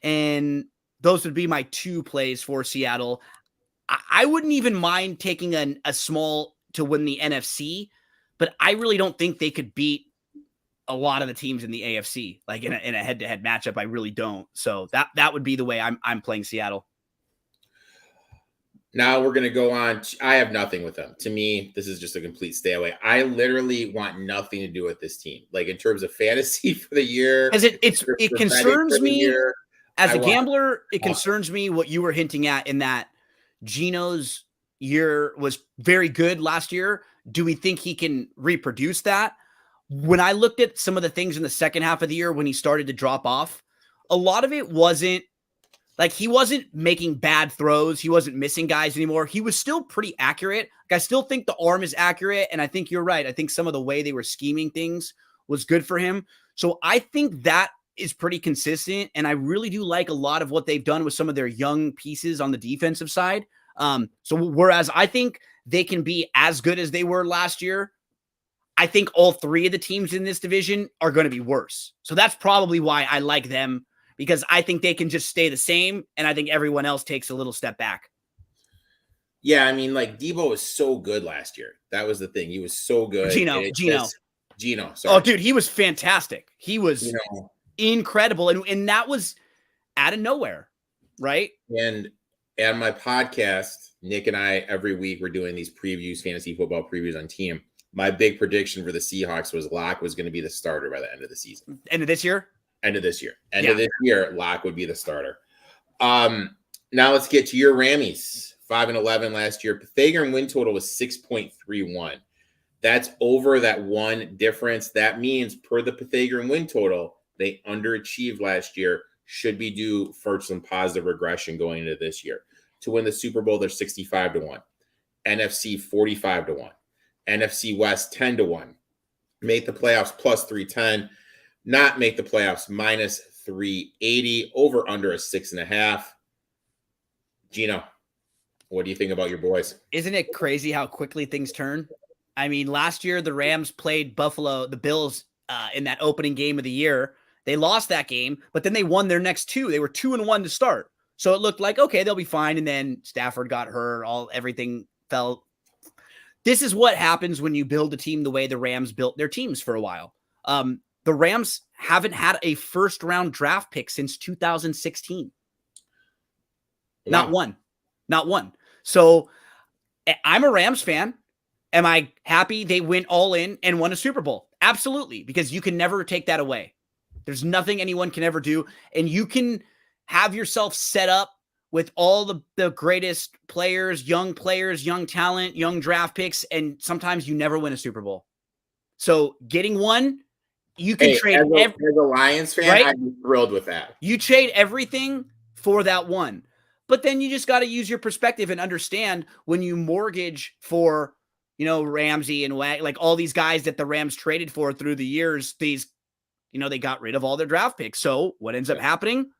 [SPEAKER 2] And those would be my 2 plays for Seattle. I wouldn't even mind taking a small to win the NFC, but I really don't think they could beat a lot of the teams in the AFC, like in a head-to-head matchup. I really don't. So that would be the way I'm playing Seattle.
[SPEAKER 1] Now we're going to go on. I have nothing with them. To me, this is just a complete stay away. I literally want nothing to do with this team. Like in terms of fantasy for the year.
[SPEAKER 2] Because it concerns me as a gambler. It concerns me what you were hinting at in that Gino's year was very good last year. Do we think he can reproduce that? When I looked at some of the things in the second half of the year when he started to drop off, a lot of it wasn't like he wasn't making bad throws. He wasn't missing guys anymore. He was still pretty accurate. I still think the arm is accurate, and I think you're right. I think some of the way they were scheming things was good for him. So I think that is pretty consistent, and I really do like a lot of what they've done with some of their young pieces on the defensive side. So whereas I think they can be as good as they were last year, I think all 3 of the teams in this division are going to be worse. So that's probably why I like them, because I think they can just stay the same, and I think everyone else takes a little step back.
[SPEAKER 1] Yeah, I mean, Debo was so good last year. That was the thing. He was so good.
[SPEAKER 2] Gino.
[SPEAKER 1] Sorry.
[SPEAKER 2] Oh, dude, he was fantastic. He was incredible, and that was out of nowhere, right?
[SPEAKER 1] And on my podcast, Nick and I, every week, we're doing these previews, fantasy football previews on team. My big prediction for the Seahawks was Locke was going to be the starter by the end of the season.
[SPEAKER 2] End of this year?
[SPEAKER 1] End of this year, Locke would be the starter. Now let's get to your Rammies. 5-11 last year. Pythagorean win total was 6.31. That's over that 1 difference. That means per the Pythagorean win total, they underachieved last year. Should be due for some positive regression going into this year. To win the Super Bowl, they're 65-1. NFC 45-1. NFC West 10-1. Make the playoffs plus 310. Not make the playoffs minus 380. Over under a 6.5. Gino, what do you think about your boys?
[SPEAKER 2] Isn't it crazy how quickly things turn? I mean, last year the Rams played the Bills in that opening game of the year. They lost that game, but then they won their next 2. They were 2-1 to start. So it looked like, okay, they'll be fine. And then Stafford got hurt. Everything fell. This is what happens when you build a team the way the Rams built their teams for a while. The Rams haven't had a first-round draft pick since 2016. Wow. Not one. So I'm a Rams fan. Am I happy they went all in and won a Super Bowl? Absolutely, because you can never take that away. There's nothing anyone can ever do. And you can have yourself set up with all the greatest players, young talent, young draft picks, and sometimes you never win a Super Bowl. So getting one, you can trade.
[SPEAKER 1] As a Lions fan, right? I'd be thrilled with that.
[SPEAKER 2] You trade everything for that one. But then you just got to use your perspective and understand when you mortgage for, Ramsey and like all these guys that the Rams traded for through the years, they got rid of all their draft picks. So what ends up happening?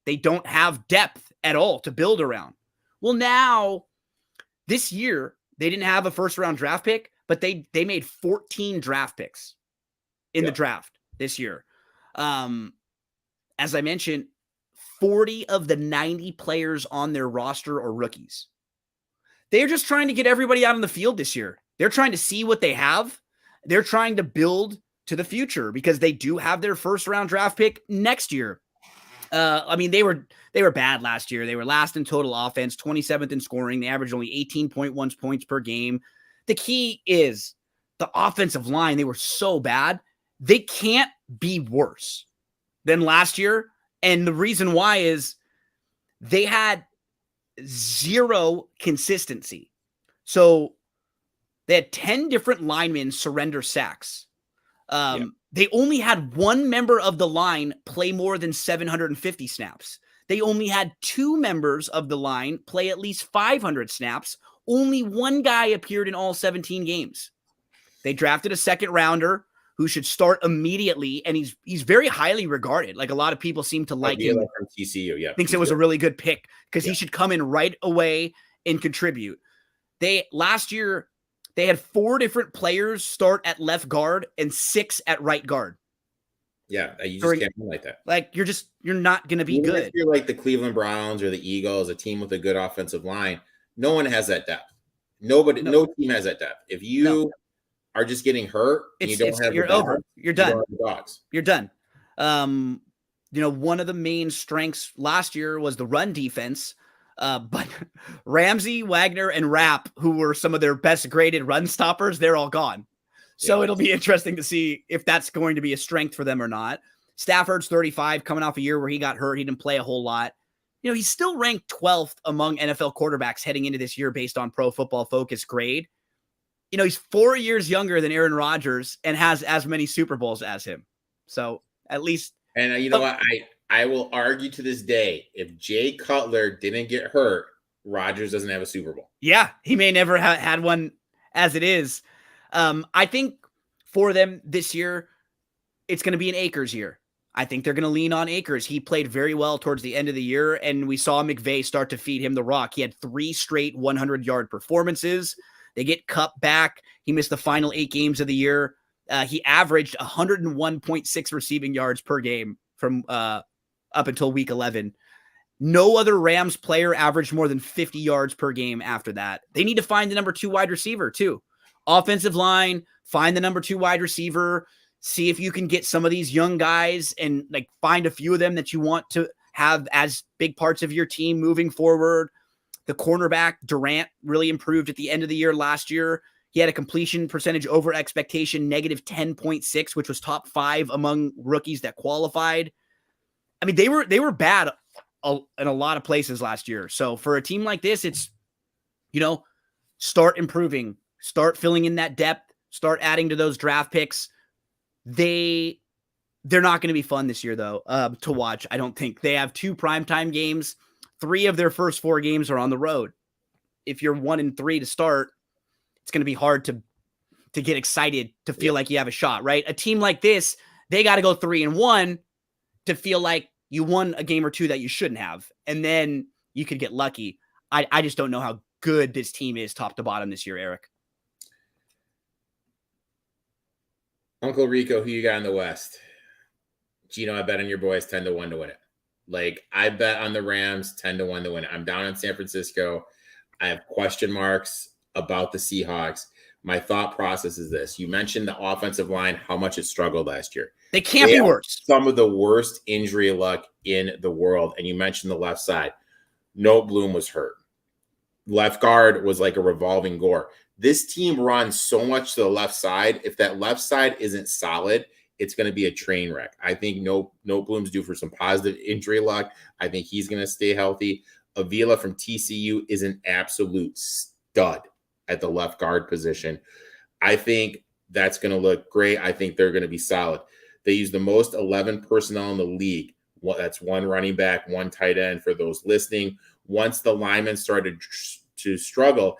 [SPEAKER 2] They don't have depth at all to build around. Well, now this year they didn't have a first round draft pick, but they made 14 draft picks in the draft this year. As I mentioned, 40 of the 90 players on their roster are rookies. They're just trying to get everybody out on the field this year. They're trying to see what they have. They're trying to build to the future because they do have their first round draft pick next year. They were bad last year. They were last in total offense, 27th in scoring. They averaged only 18.1 points per game. The key is the offensive line. They were so bad. They can't be worse than last year. And the reason why is they had zero consistency. So they had 10 different linemen surrender sacks. They only had one member of the line play more than 750 snaps. They only had 2 members of the line play at least 500 snaps. Only one guy appeared in all 17 games. They drafted a second rounder who should start immediately, and he's very highly regarded. Like a lot of people seem to like him.
[SPEAKER 1] From TCU,
[SPEAKER 2] thinks it was a really good pick because he should come in right away and contribute. Last year they had 4 different players start at left guard and 6 at right guard.
[SPEAKER 1] Yeah, you just can't win like that.
[SPEAKER 2] Like you're not going to be good.
[SPEAKER 1] If you're like the Cleveland Browns or the Eagles, a team with a good offensive line, no one has that depth. No team has that depth. If you are just getting hurt, and you don't have
[SPEAKER 2] you're over. You're done. You're done. One of the main strengths last year was the run defense. But Ramsey, Wagner, and Rapp, who were some of their best graded run stoppers, they're all gone. So it'll be interesting to see if that's going to be a strength for them or not. Stafford's 35, coming off a year where he got hurt. He didn't play a whole lot. He's still ranked 12th among NFL quarterbacks heading into this year based on Pro Football Focus grade. He's 4 years younger than Aaron Rodgers and has as many Super Bowls as him. So at least.
[SPEAKER 1] And you know what? I will argue to this day, if Jay Cutler didn't get hurt, Rodgers doesn't have a Super Bowl.
[SPEAKER 2] Yeah, he may never have had one as it is. I think for them this year, it's going to be an Akers year. I think they're going to lean on Akers. He played very well towards the end of the year, and we saw McVay start to feed him the rock. He had 3 straight 100-yard performances. They get Kupp back. He missed the final 8 games of the year. He averaged 101.6 receiving yards per game from up until week 11. No other Rams player averaged more than 50 yards per game after that. They need to find the number 2 wide receiver too. Offensive line, find the number 2 wide receiver. See if you can get some of these young guys and like find a few of them that you want to have as big parts of your team moving forward. The cornerback, Durant, really improved at the end of the year last year. He had a completion percentage over expectation, negative 10.6, which was top 5 among rookies that qualified. I mean, they were bad in a lot of places last year. So for a team like this, it's, start improving, start filling in that depth, start adding to those draft picks. They're not going to be fun this year, though, to watch. I don't think. They have 2 primetime games. 3 of their first 4 games are on the road. If you're 1-3 to start, it's going to be hard to get excited to feel like you have a shot, right? A team like this, they got to go 3-1 to feel like you won a game or 2 that you shouldn't have. And then you could get lucky. I just don't know how good this team is top to bottom this year, Eric.
[SPEAKER 1] Uncle Rico, who you got in the West? Gino, I bet on your boys 10-1 to win it. Like, I bet on the Rams 10-1 to win it. I'm down in San Francisco. I have question marks about the Seahawks. My thought process is this. You mentioned the offensive line, how much it struggled last year.
[SPEAKER 2] They can't be worse.
[SPEAKER 1] Some of the worst injury luck in the world. And you mentioned the left side. Bloom was hurt. Left guard was like a revolving door. This team runs so much to the left side. If that left side isn't solid, it's going to be a train wreck. I think Bloom's due for some positive injury luck. I think he's going to stay healthy. Avila from TCU is an absolute stud at the left guard position. I think that's going to look great. I think they're going to be solid. They use the most 11 personnel in the league. Well, that's one running back, one tight end for those listening. Once the linemen started to struggle,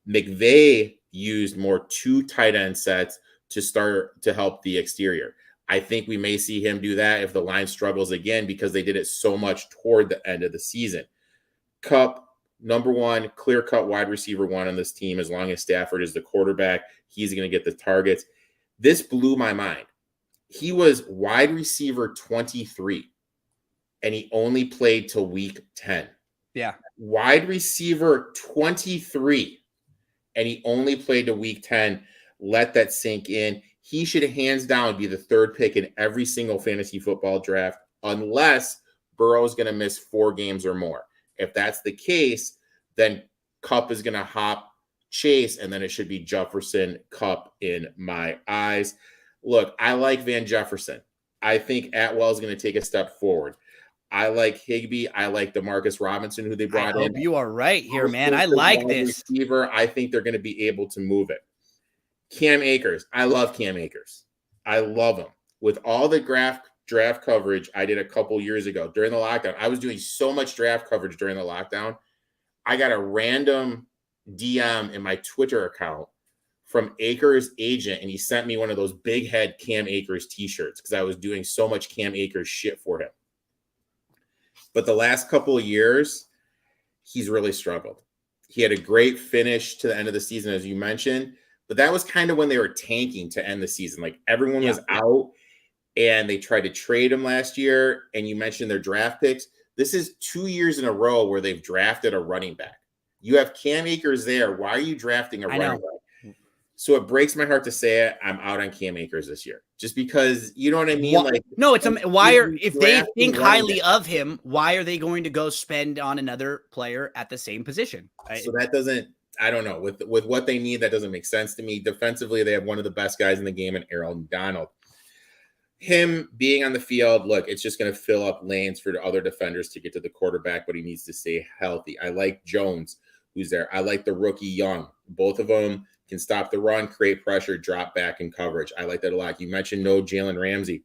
[SPEAKER 1] McVay used more 2 tight end sets to start to help the exterior. I think we may see him do that if the line struggles again because they did it so much toward the end of the season. Kupp, number 1, clear-cut wide receiver 1 on this team. As long as Stafford is the quarterback, he's going to get the targets. This blew my mind. He was wide receiver 23, and he only played till week 10.
[SPEAKER 2] Yeah.
[SPEAKER 1] Wide receiver 23, and he only played to week 10. Let that sink in. He should hands down be the 3rd pick in every single fantasy football draft unless Burrow's going to miss 4 games or more. If that's the case, then Kupp is going to hop Chase, and then it should be Jefferson, Kupp in my eyes. Look, I like Van Jefferson. I think Atwell is going to take a step forward. I like Higbee. I like DeMarcus Robinson, who they brought in.
[SPEAKER 2] You are right here, man. I like this.
[SPEAKER 1] Receiver, I think they're going to be able to move it. Cam Akers. I love Cam Akers. I love him. With all the draft coverage I did a couple years ago during the lockdown, I was doing so much draft coverage during the lockdown. I got a random DM in my Twitter account from Akers' agent, and he sent me one of those big head Cam Akers t-shirts because I was doing so much Cam Akers shit for him. But the last couple of years, he's really struggled. He had a great finish to the end of the season, as you mentioned, but that was kind of when they were tanking to end the season. Like everyone was out, and they tried to trade him last year, and you mentioned their draft picks. This is 2 years in a row where they've drafted a running back. You have Cam Akers there. Why are you drafting a running back? So it breaks my heart to say it. I'm out on Cam Akers this year, just because you know what I mean.
[SPEAKER 2] If they think highly of him, why are they going to go spend on another player at the same position?
[SPEAKER 1] So that doesn't. I don't know. With what they need, that doesn't make sense to me. Defensively, they have one of the best guys in the game in Aaron Donald. Him being on the field, look, it's just going to fill up lanes for the other defenders to get to the quarterback, but he needs to stay healthy. I like Jones, who's there. I like the rookie Young. Both of them can stop the run, create pressure, drop back in coverage. I like that a lot. You mentioned no Jalen Ramsey.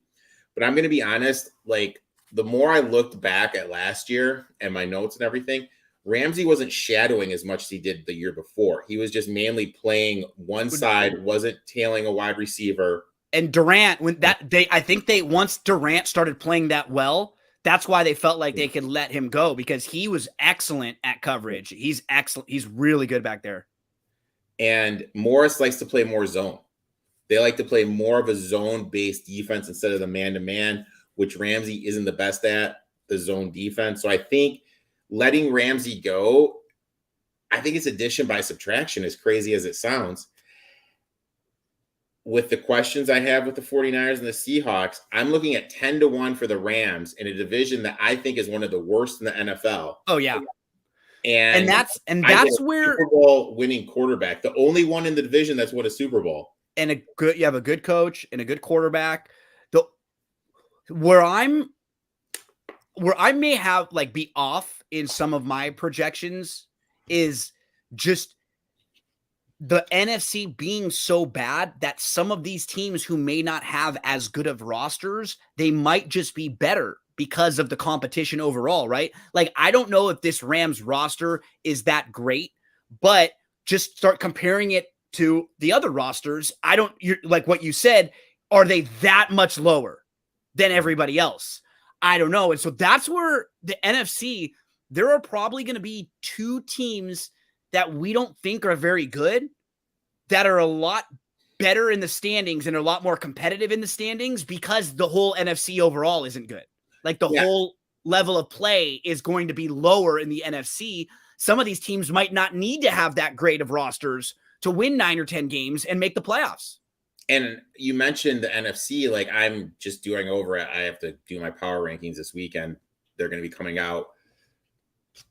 [SPEAKER 1] But I'm going to be honest, like the more I looked back at last year and my notes and everything, Ramsey wasn't shadowing as much as he did the year before. He was just mainly playing one side, wasn't tailing a wide receiver.
[SPEAKER 2] And Durant, once Durant started playing that well, that's why they felt like they could let him go because he was excellent at coverage. He's excellent. He's really good back there.
[SPEAKER 1] And Morris likes to play more zone. They like to play more of a zone-based defense instead of the man-to-man, which Ramsey isn't the best at, the zone defense. So I think letting Ramsey go, I think it's addition by subtraction, as crazy as it sounds. With the questions I have with the 49ers and the Seahawks, I'm looking at 10-1 for the Rams in a division that I think is one of the worst in the NFL.
[SPEAKER 2] Oh, yeah.
[SPEAKER 1] And
[SPEAKER 2] that's where
[SPEAKER 1] Super Bowl winning quarterback, the only one in the division that's won a Super Bowl,
[SPEAKER 2] and you have a good coach and a good quarterback. Where I may have be off in some of my projections is just the NFC being so bad that some of these teams who may not have as good of rosters, they might just be better because of the competition overall, right? Like, I don't know if this Rams roster is that great, but just start comparing it to the other rosters. You're like what you said, are they that much lower than everybody else? I don't know. And so that's where the NFC, there are probably going to be 2 teams that we don't think are very good that are a lot better in the standings and are a lot more competitive in the standings because the whole NFC overall isn't good. Like the whole level of play is going to be lower in the NFC. Some of these teams might not need to have that great of rosters to win 9 or 10 games and make the playoffs.
[SPEAKER 1] And you mentioned the NFC. Like, I'm just doing over it. I have to do my power rankings this weekend. They're going to be coming out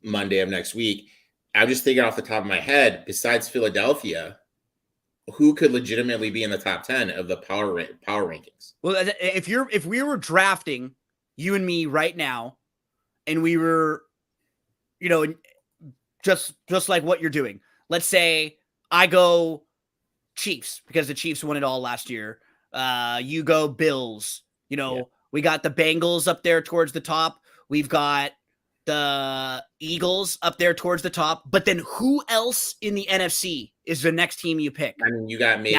[SPEAKER 1] Monday of next week. I'm just thinking off the top of my head, besides Philadelphia, who could legitimately be in the top 10 of the power rankings?
[SPEAKER 2] Well, if we were drafting, you and me right now, and we were, just like what you're doing. Let's say I go Chiefs because the Chiefs won it all last year. You go Bills. We got the Bengals up there towards the top. We've got the Eagles up there towards the top. But then who else in the NFC is the next team you pick?
[SPEAKER 1] I mean, you got maybe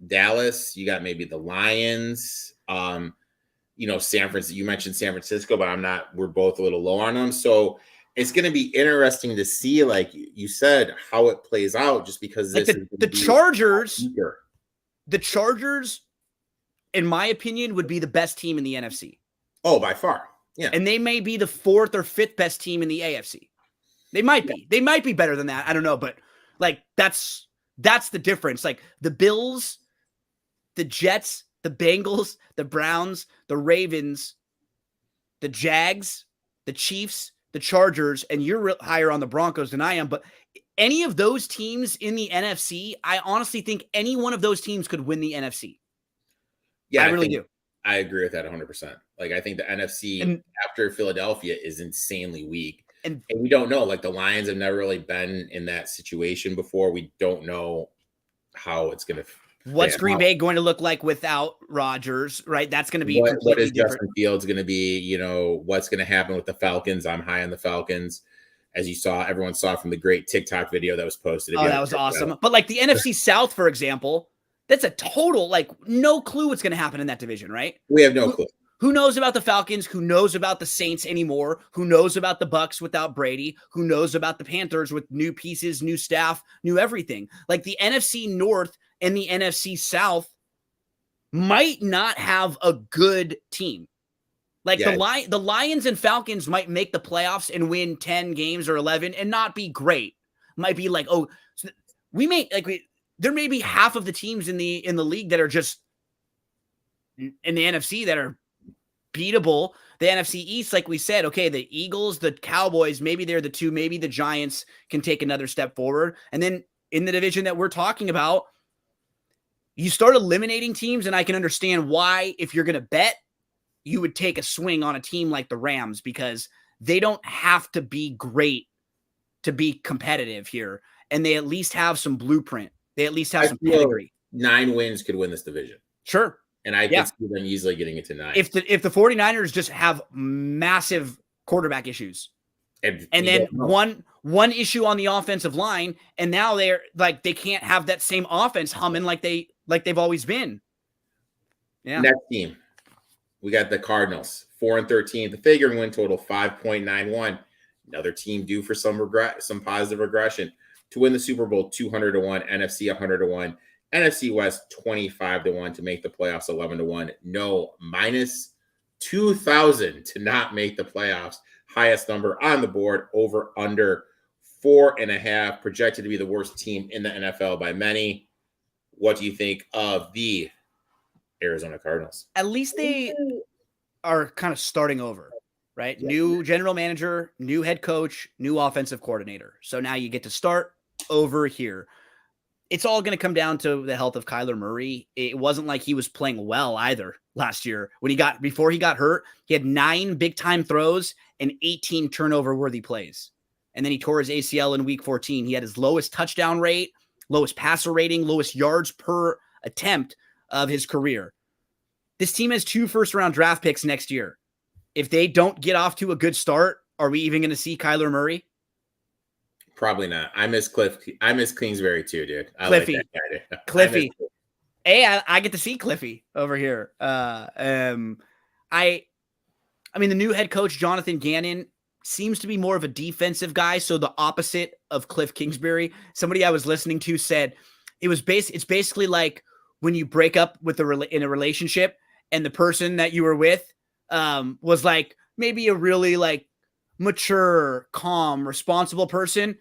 [SPEAKER 1] Dallas. You got maybe the Lions. San Francisco. You mentioned San Francisco, but we're both a little low on them. So it's going to be interesting to see, like you said, how it plays out, just because
[SPEAKER 2] the Chargers, in my opinion, would be the best team in the NFC.
[SPEAKER 1] Oh, by far. Yeah.
[SPEAKER 2] And they may be the 4th or 5th best team in the AFC. They might be. They might be better than that. I don't know, but like that's the difference. Like the Bills, the Jets, the Bengals, the Browns, the Ravens, the Jags, the Chiefs, the Chargers, and you're higher on the Broncos than I am, but any of those teams in the NFC, I honestly think any one of those teams could win the NFC. Yeah, I really do.
[SPEAKER 1] I agree with that 100%. Like, I think the NFC after Philadelphia is insanely weak. And we don't know. Like, the Lions have never really been in that situation before. We don't know how it's going to.
[SPEAKER 2] What's Green Bay going to look like without Rodgers, right? That's going to be
[SPEAKER 1] what is different. Justin Fields going to be? What's going to happen with the Falcons? I'm high on the Falcons. As you saw, everyone saw from the great TikTok video that was posted.
[SPEAKER 2] Oh, that was awesome. But like the NFC South, for example, that's a total, like, no clue what's going to happen in that division, right?
[SPEAKER 1] We have no clue.
[SPEAKER 2] Who knows about the Falcons? Who knows about the Saints anymore? Who knows about the Bucks without Brady? Who knows about the Panthers with new pieces, new staff, new everything? Like the NFC North and the NFC South might not have a good team. Like the Lions and Falcons might make the playoffs and win 10 games or 11 and not be great. Might be like, there may be half of the teams in the league that are just in the NFC that are beatable. The NFC East, like we said, okay, the Eagles, the Cowboys, maybe they're the two, maybe the Giants can take another step forward. And then in the division that we're talking about, you start eliminating teams, and I can understand why, if you're going to bet, you would take a swing on a team like the Rams, because they don't have to be great to be competitive here. And they at least have some blueprint. They at least have some pedigree.
[SPEAKER 1] 9 wins could win this division.
[SPEAKER 2] Sure.
[SPEAKER 1] And I could see them easily getting it to 9.
[SPEAKER 2] If the 49ers just have massive quarterback issues, and then one issue on the offensive line, and now they're like, they can't have that same offense humming like they've always been. Yeah.
[SPEAKER 1] Next team, we got the Cardinals, 4-13. The figure win total 5.91. Another team due for some positive regression to win the Super Bowl, 200-1, NFC 100-1. NFC West 25-1 to make the playoffs, 11-1. No, minus 2,000 to not make the playoffs. Highest number on the board, over under 4.5, projected to be the worst team in the NFL by many. What do you think of the Arizona Cardinals?
[SPEAKER 2] At least they are kind of starting over, right? Yeah. New general manager, new head coach, new offensive coordinator. So now you get to start over here. It's all going to come down to the health of Kyler Murray. It wasn't like he was playing well either last year. Before he got hurt, he had 9 big-time throws and 18 turnover-worthy plays. And then he tore his ACL in week 14. He had his lowest touchdown rate, lowest passer rating, lowest yards per attempt of his career. This team has 2 first-round draft picks next year. If they don't get off to a good start, are we even going to see Kyler Murray?
[SPEAKER 1] Probably not. I miss Kingsbury too, dude.
[SPEAKER 2] Cliffy.
[SPEAKER 1] Like that guy,
[SPEAKER 2] Cliffy. Hey, I get to see Cliffy over here. I mean, the new head coach, Jonathan Gannon, seems to be more of a defensive guy. So the opposite of Cliff Kingsbury. Somebody I was listening to said it's basically like when you break up in a relationship and the person that you were with was like maybe a really like mature, calm, responsible person.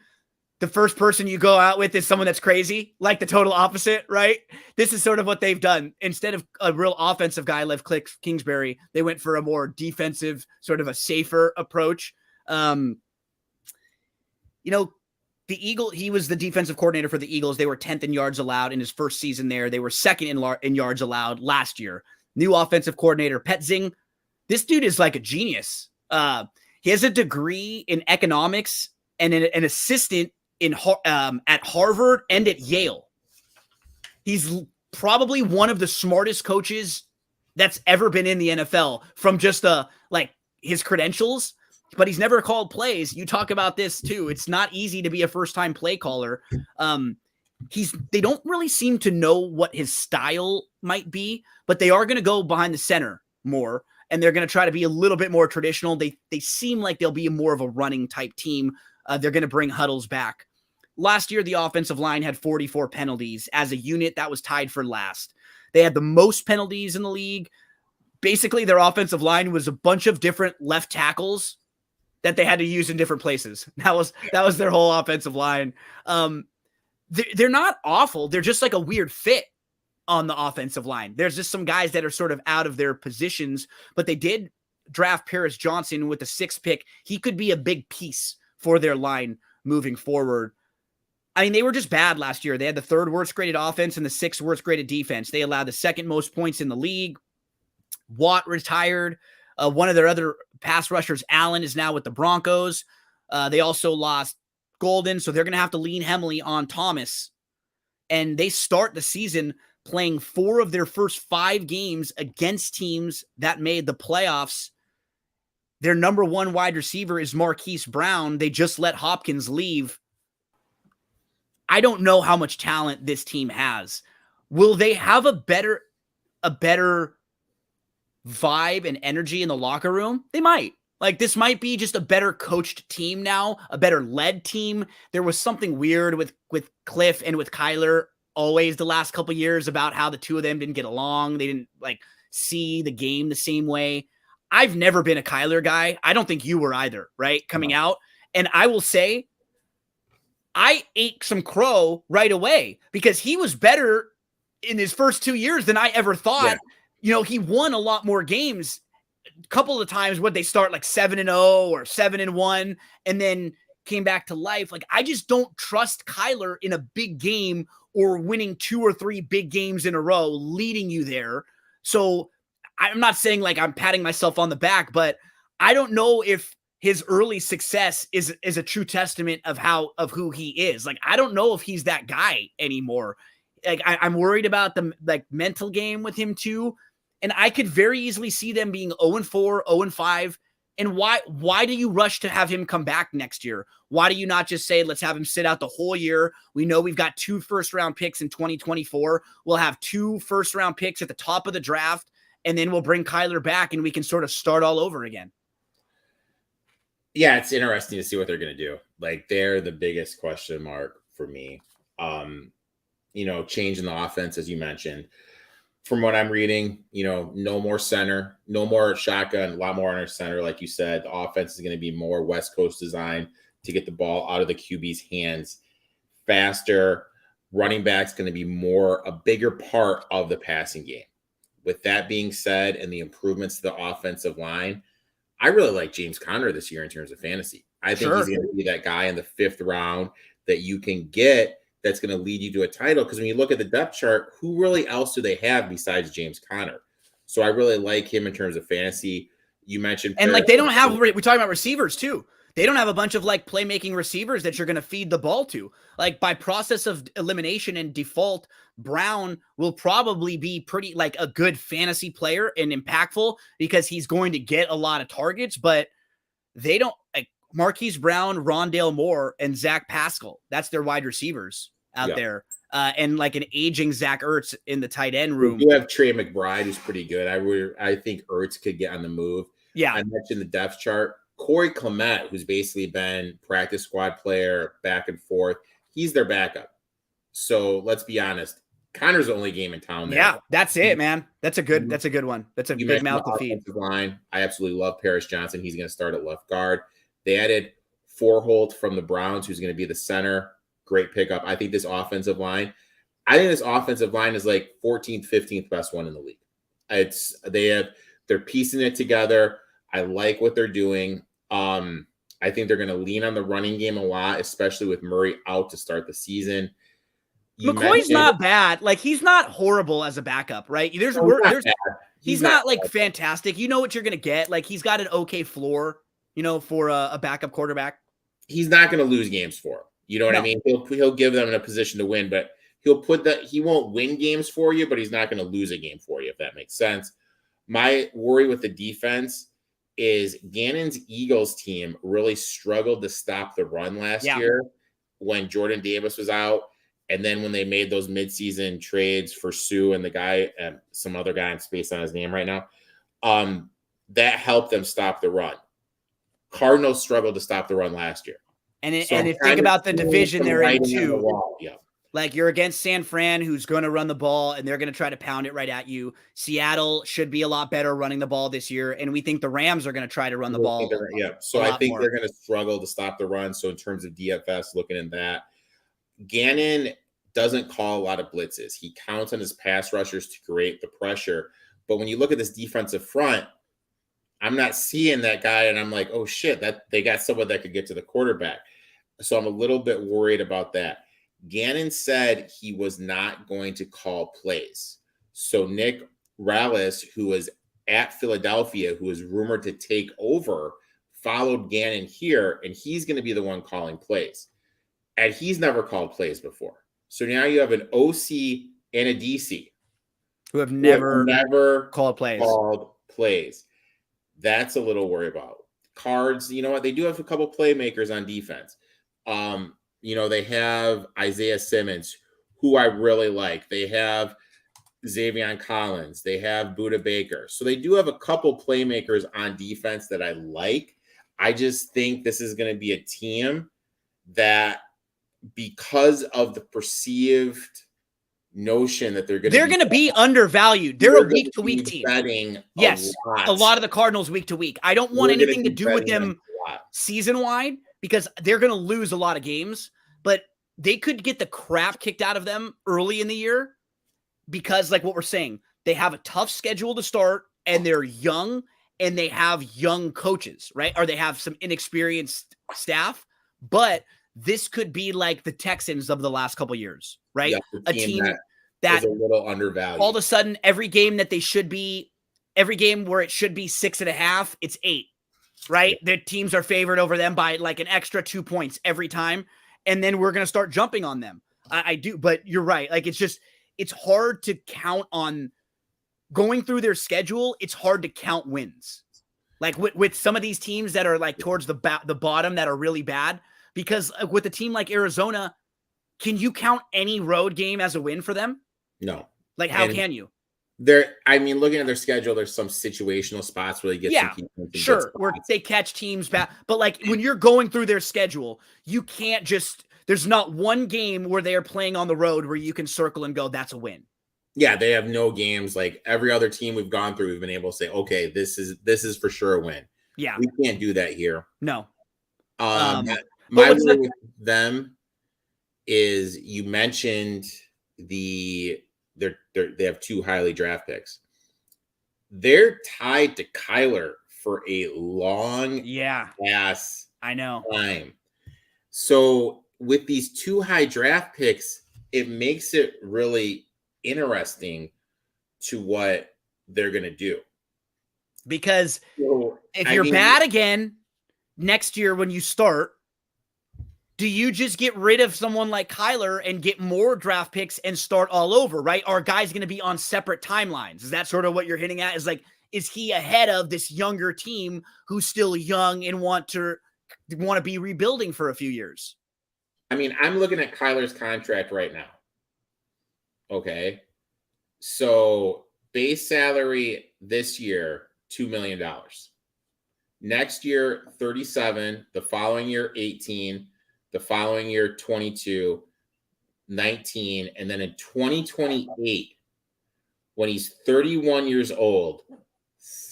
[SPEAKER 2] the first person you go out with is someone that's crazy, like the total opposite, right? This is sort of what they've done. Instead of a real offensive guy like Cliff Kingsbury, they went for a more defensive, sort of a safer approach. The Eagles, he was the defensive coordinator for the Eagles. They were 10th in yards allowed in his first season there. They were second in yards allowed last year. New offensive coordinator, Petzing. This dude is like a genius. He has a degree in economics and an assistant at Harvard and at Yale. He's probably one of the smartest coaches that's ever been in the NFL from just his credentials, but he's never called plays. You talk about this too. It's not easy to be a first-time play caller. They don't really seem to know what his style might be, but they are going to go behind the center more, and they're going to try to be a little bit more traditional. They seem like they'll be more of a running type team. They're going to bring huddles back. Last year, the offensive line had 44 penalties. As a unit, that was tied for last. They had the most penalties in the league. Basically, their offensive line was a bunch of different left tackles that they had to use in different places. That was their whole offensive line. They're not awful. They're just like a weird fit on the offensive line. There's just some guys that are sort of out of their positions, but they did draft Paris Johnson with the 6th pick. He could be a big piece for their line moving forward. I mean, they were just bad last year. They had the 3rd worst graded offense and the 6th worst graded defense. They allowed the 2nd most points in the league. Watt retired. One of their other pass rushers, Allen, is now with the Broncos. They also lost Golden, so they're going to have to lean heavily on Thomas. And they start the season playing 4 of their first 5 games against teams that made the playoffs. Their number 1 wide receiver is Marquise Brown. They just let Hopkins leave. I don't know how much talent this team has. Will they have a better vibe and energy in the locker room? They might. Like, this might be just a better coached team now, a better led team. There was something weird with Cliff and with Kyler always the last couple of years about how the two of them didn't get along. They didn't see the game the same way. I've never been a Kyler guy. I don't think you were either, right? Coming out. And I will say, I ate some crow right away because he was better in his first 2 years than I ever thought. Yeah. He won a lot more games. A couple of times would they start 7-0 or 7-1 and then came back to life. I just don't trust Kyler in a big game or winning 2 or 3 big games in a row, leading you there. So I'm not saying I'm patting myself on the back, but I don't know if his early success is a true testament of who he is. I don't know if he's that guy anymore. I'm worried about the mental game with him too. And I could very easily see them being 0-4, 0-5. And why do you rush to have him come back next year? Why do you not just say, let's have him sit out the whole year? We know we've got 2 first-round picks in 2024. We'll have 2 first-round picks at the top of the draft, and then we'll bring Kyler back, and we can sort of start all over again.
[SPEAKER 1] Yeah, it's interesting to see what they're going to do. They're the biggest question mark for me. Change in the offense, as you mentioned. From what I'm reading, no more center, no more shotgun, a lot more under center. Like you said, the offense is going to be more West Coast design to get the ball out of the QB's hands faster. Running back's going to be a bigger part of the passing game. With that being said, and the improvements to the offensive line, I really like James Conner this year in terms of fantasy. I think he's going to be that guy in the 5th round that you can get that's going to lead you to a title. Because when you look at the depth chart, who really else do they have besides James Conner? So I really like him in terms of fantasy. You mentioned,
[SPEAKER 2] and they don't have. We're talking about receivers too. They don't have a bunch of playmaking receivers that you're going to feed the ball to. By process of elimination and default, Brown will probably be pretty a good fantasy player and impactful because he's going to get a lot of targets. But they don't Marquise Brown, Rondale Moore, and Zach Pascal. That's their wide receivers out there. And an aging Zach Ertz in the tight end room.
[SPEAKER 1] You have Trey McBride, who's pretty good. I think Ertz could get on the move.
[SPEAKER 2] Yeah.
[SPEAKER 1] I mentioned the depth chart. Corey Clement, who's basically been practice squad player back and forth, he's their backup. So let's be honest. Connor's the only game in town there.
[SPEAKER 2] Yeah, that's it, man. That's a good one. That's a big mouth to feed.
[SPEAKER 1] Line. I absolutely love Paris Johnson. He's going to start at left guard. They added Forholt from the Browns, who's going to be the center. Great pickup. I think this offensive line is like 14th, 15th best one in the league. They're piecing it together. I like what they're doing. I think they're going to lean on the running game a lot, especially with Murray out to start the season.
[SPEAKER 4] McCoy's not bad. Like, he's not horrible as a backup, right? He's not like fantastic. You know what you're going to get. Like, he's got an okay floor, for a backup quarterback.
[SPEAKER 1] He's not going to lose games for him. You know what I mean? He'll give them in a position to win, but he won't win games for you, but he's not going to lose a game for you, if that makes sense. My worry with the defense is Gannon's Eagles team really struggled to stop the run last year when Jordan Davis was out. And then when they made those midseason trades for Sue and the guy, some other guy, I'm spaced on his name right now, that helped them stop the run. Cardinals struggled to stop the run last year.
[SPEAKER 4] And if think about the division they're in too. Like, you're against San Fran, who's going to run the ball, and they're going to try to pound it right at you. Seattle should be a lot better running the ball this year, and we think the Rams are going to try to run the ball.
[SPEAKER 1] So I think they're going to struggle to stop the run. So in terms of DFS, looking at that, Gannon doesn't call a lot of blitzes. He counts on his pass rushers to create the pressure. But when you look at this defensive front, I'm not seeing that guy, and I'm like, oh shit, that they got someone that could get to the quarterback. So I'm a little bit worried about that. Gannon said he was not going to call plays. So Nick Rallis, who was at Philadelphia, who is rumored to take over, followed Gannon here, and he's going to be the one calling plays. And he's never called plays before. So now you have an OC and a DC
[SPEAKER 4] who have never
[SPEAKER 1] called plays. That's a little worry about. Cards, you know what? They do have a couple playmakers on defense. They have Isaiah Simmons, who I really like. They have Xavier Collins. They have Budda Baker. So they do have a couple playmakers on defense that I like. I just think this is going to be a team that, because of the perceived notion that they're going to be
[SPEAKER 4] undervalued. They're a week-to-week team.
[SPEAKER 1] Yes,
[SPEAKER 4] a lot of the Cardinals week-to-week. I don't want anything to do with them season-wide, because they're going to lose a lot of games, but they could get the crap kicked out of them early in the year because, like what we're saying, they have a tough schedule to start, and they're young, and they have young coaches, right? Or they have some inexperienced staff, but this could be like the Texans of the last couple of years, right?
[SPEAKER 1] Yeah, a team that is a little undervalued.
[SPEAKER 4] All of a sudden, every game where it should be 6.5, it's 8. Right? Their teams are favored over them by like an extra 2 points every time. And then we're going to start jumping on them. I do, but you're right. Like, it's hard to count on going through their schedule. It's hard to count wins. Like with some of these teams that are like towards the bottom that are really bad, because with a team like Arizona, can you count any road game as a win for them?
[SPEAKER 1] No.
[SPEAKER 4] Like, how can you?
[SPEAKER 1] Looking at their schedule, there's some situational spots where they get some
[SPEAKER 4] sure, where they catch teams back. But like when you're going through their schedule, you can't there's not one game where they are playing on the road where you can circle and go, that's a win.
[SPEAKER 1] Yeah, they have no games. Like every other team we've gone through, we've been able to say, okay, this is for sure a win.
[SPEAKER 4] Yeah.
[SPEAKER 1] We can't do that here.
[SPEAKER 4] No.
[SPEAKER 1] My worry with them is, you mentioned they have 2 highly draft picks. They're tied to Kyler for a long ass time. So with these 2 high draft picks, it makes it really interesting to what they're going to do.
[SPEAKER 4] Because if you're bad again next year when you start, do you just get rid of someone like Kyler and get more draft picks and start all over, right? Are guys going to be on separate timelines? Is that sort of what you're hinting at? Is he ahead of this younger team who's still young and want to be rebuilding for a few years?
[SPEAKER 1] I mean, I'm looking at Kyler's contract right now. Okay. So base salary this year, $2 million. Next year, 37. The following year, 18. The following year, 22, 19. And then in 2028, when he's 31 years old,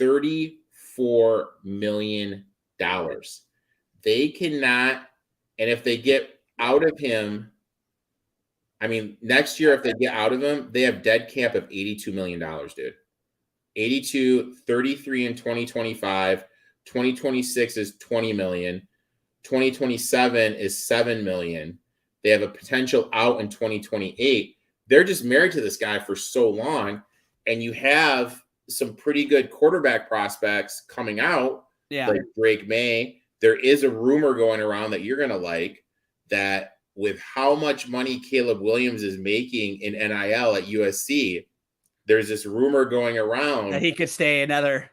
[SPEAKER 1] $34 million. they cannot, and if they get out of him, I mean, next year, if they get out of him, they have dead cap of $82 million, dude. 82, 33 in 2025. 2026 is 20 million. 2027 is 7 million. They have a potential out in 2028. They're just married to this guy for so long, and you have some pretty good quarterback prospects coming out, like Drake May. There is a rumor going around that you're going to like that with how much money Caleb Williams is making in NIL at USC. There's this rumor going around
[SPEAKER 4] that he could stay another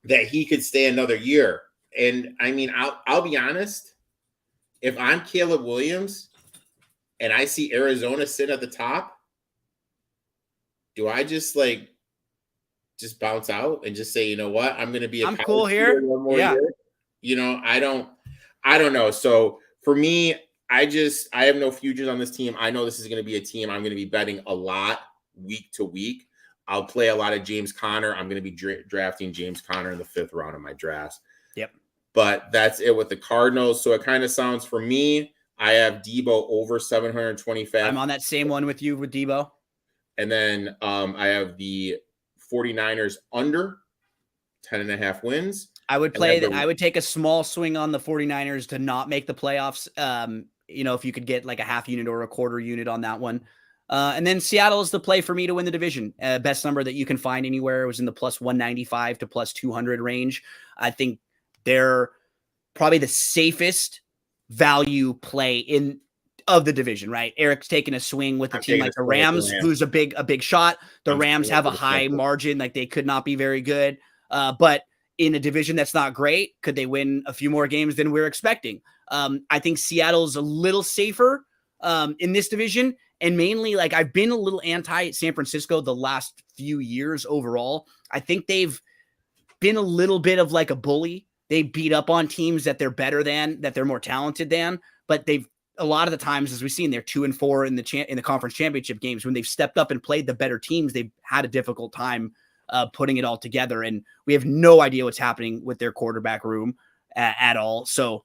[SPEAKER 1] year. And I mean, I'll be honest. If I'm Caleb Williams and I see Arizona sit at the top, do I just bounce out and just say, you know what, I'm going to be
[SPEAKER 4] I'm cool here.
[SPEAKER 1] One more year? You know, I don't know. So for me, I have no futures on this team. I know this is going to be a team I'm going to be betting a lot week to week. I'll play a lot of James Conner. I'm going to be drafting James Conner in the 5th round of my drafts.
[SPEAKER 4] Yep.
[SPEAKER 1] But that's it with the Cardinals. So it kind of sounds for me, I have Debo over 725.
[SPEAKER 4] I'm on that same one with you with Debo.
[SPEAKER 1] And then I have the 49ers under 10.5 wins.
[SPEAKER 4] I would I would take a small swing on the 49ers to not make the playoffs. You know, if you could get like a half unit or a quarter unit on that one. And then Seattle is the play for me to win the division. Best number that you can find anywhere was in the plus 195 to plus 200 range. I think they're probably the safest value play of the division, right? Eric's taking a swing with a team like the Rams, who's a big shot. The Rams have a high margin, like they could not be very good. But in a division that's not great, could they win a few more games than we're expecting? I think Seattle's a little safer in this division. And mainly, like, I've been a little anti San Francisco the last few years overall. I think they've been a little bit of like a bully. They beat up on teams that they're better than, that they're more talented than, but they've a lot of the times, as we've seen, they're 2-4 in the conference championship games. When they've stepped up and played the better teams, they've had a difficult time putting it all together. And we have no idea what's happening with their quarterback room at all. So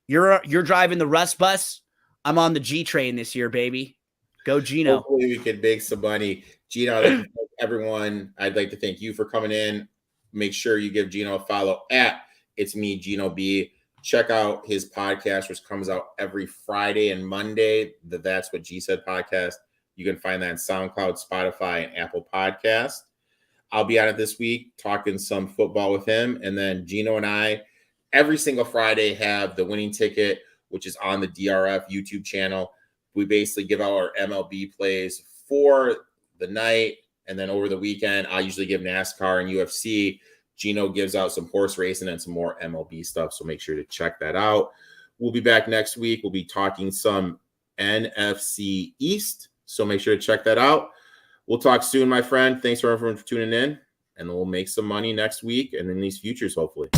[SPEAKER 4] you're driving the Russ bus. I'm on the G train this year, baby. Go Gino.
[SPEAKER 1] Hopefully we can make some money. Gino, everyone, I'd like to thank you for coming in. Make sure you give Gino a follow at It's Me, Gino B. Check out his podcast, which comes out every Friday and Monday. The That's What G Said podcast. You can find that on SoundCloud, Spotify, and Apple Podcast. I'll be on it this week talking some football with him. And then Gino and I, every single Friday, have the winning ticket, which is on the DRF YouTube channel. We basically give out our MLB plays for the night. And then over the weekend, I usually give NASCAR and UFC. Gino gives out some horse racing and some more MLB stuff. So make sure to check that out. We'll be back next week. We'll be talking some NFC East. So make sure to check that out. We'll talk soon, my friend. Thanks for everyone for tuning in. And we'll make some money next week and in these futures, hopefully.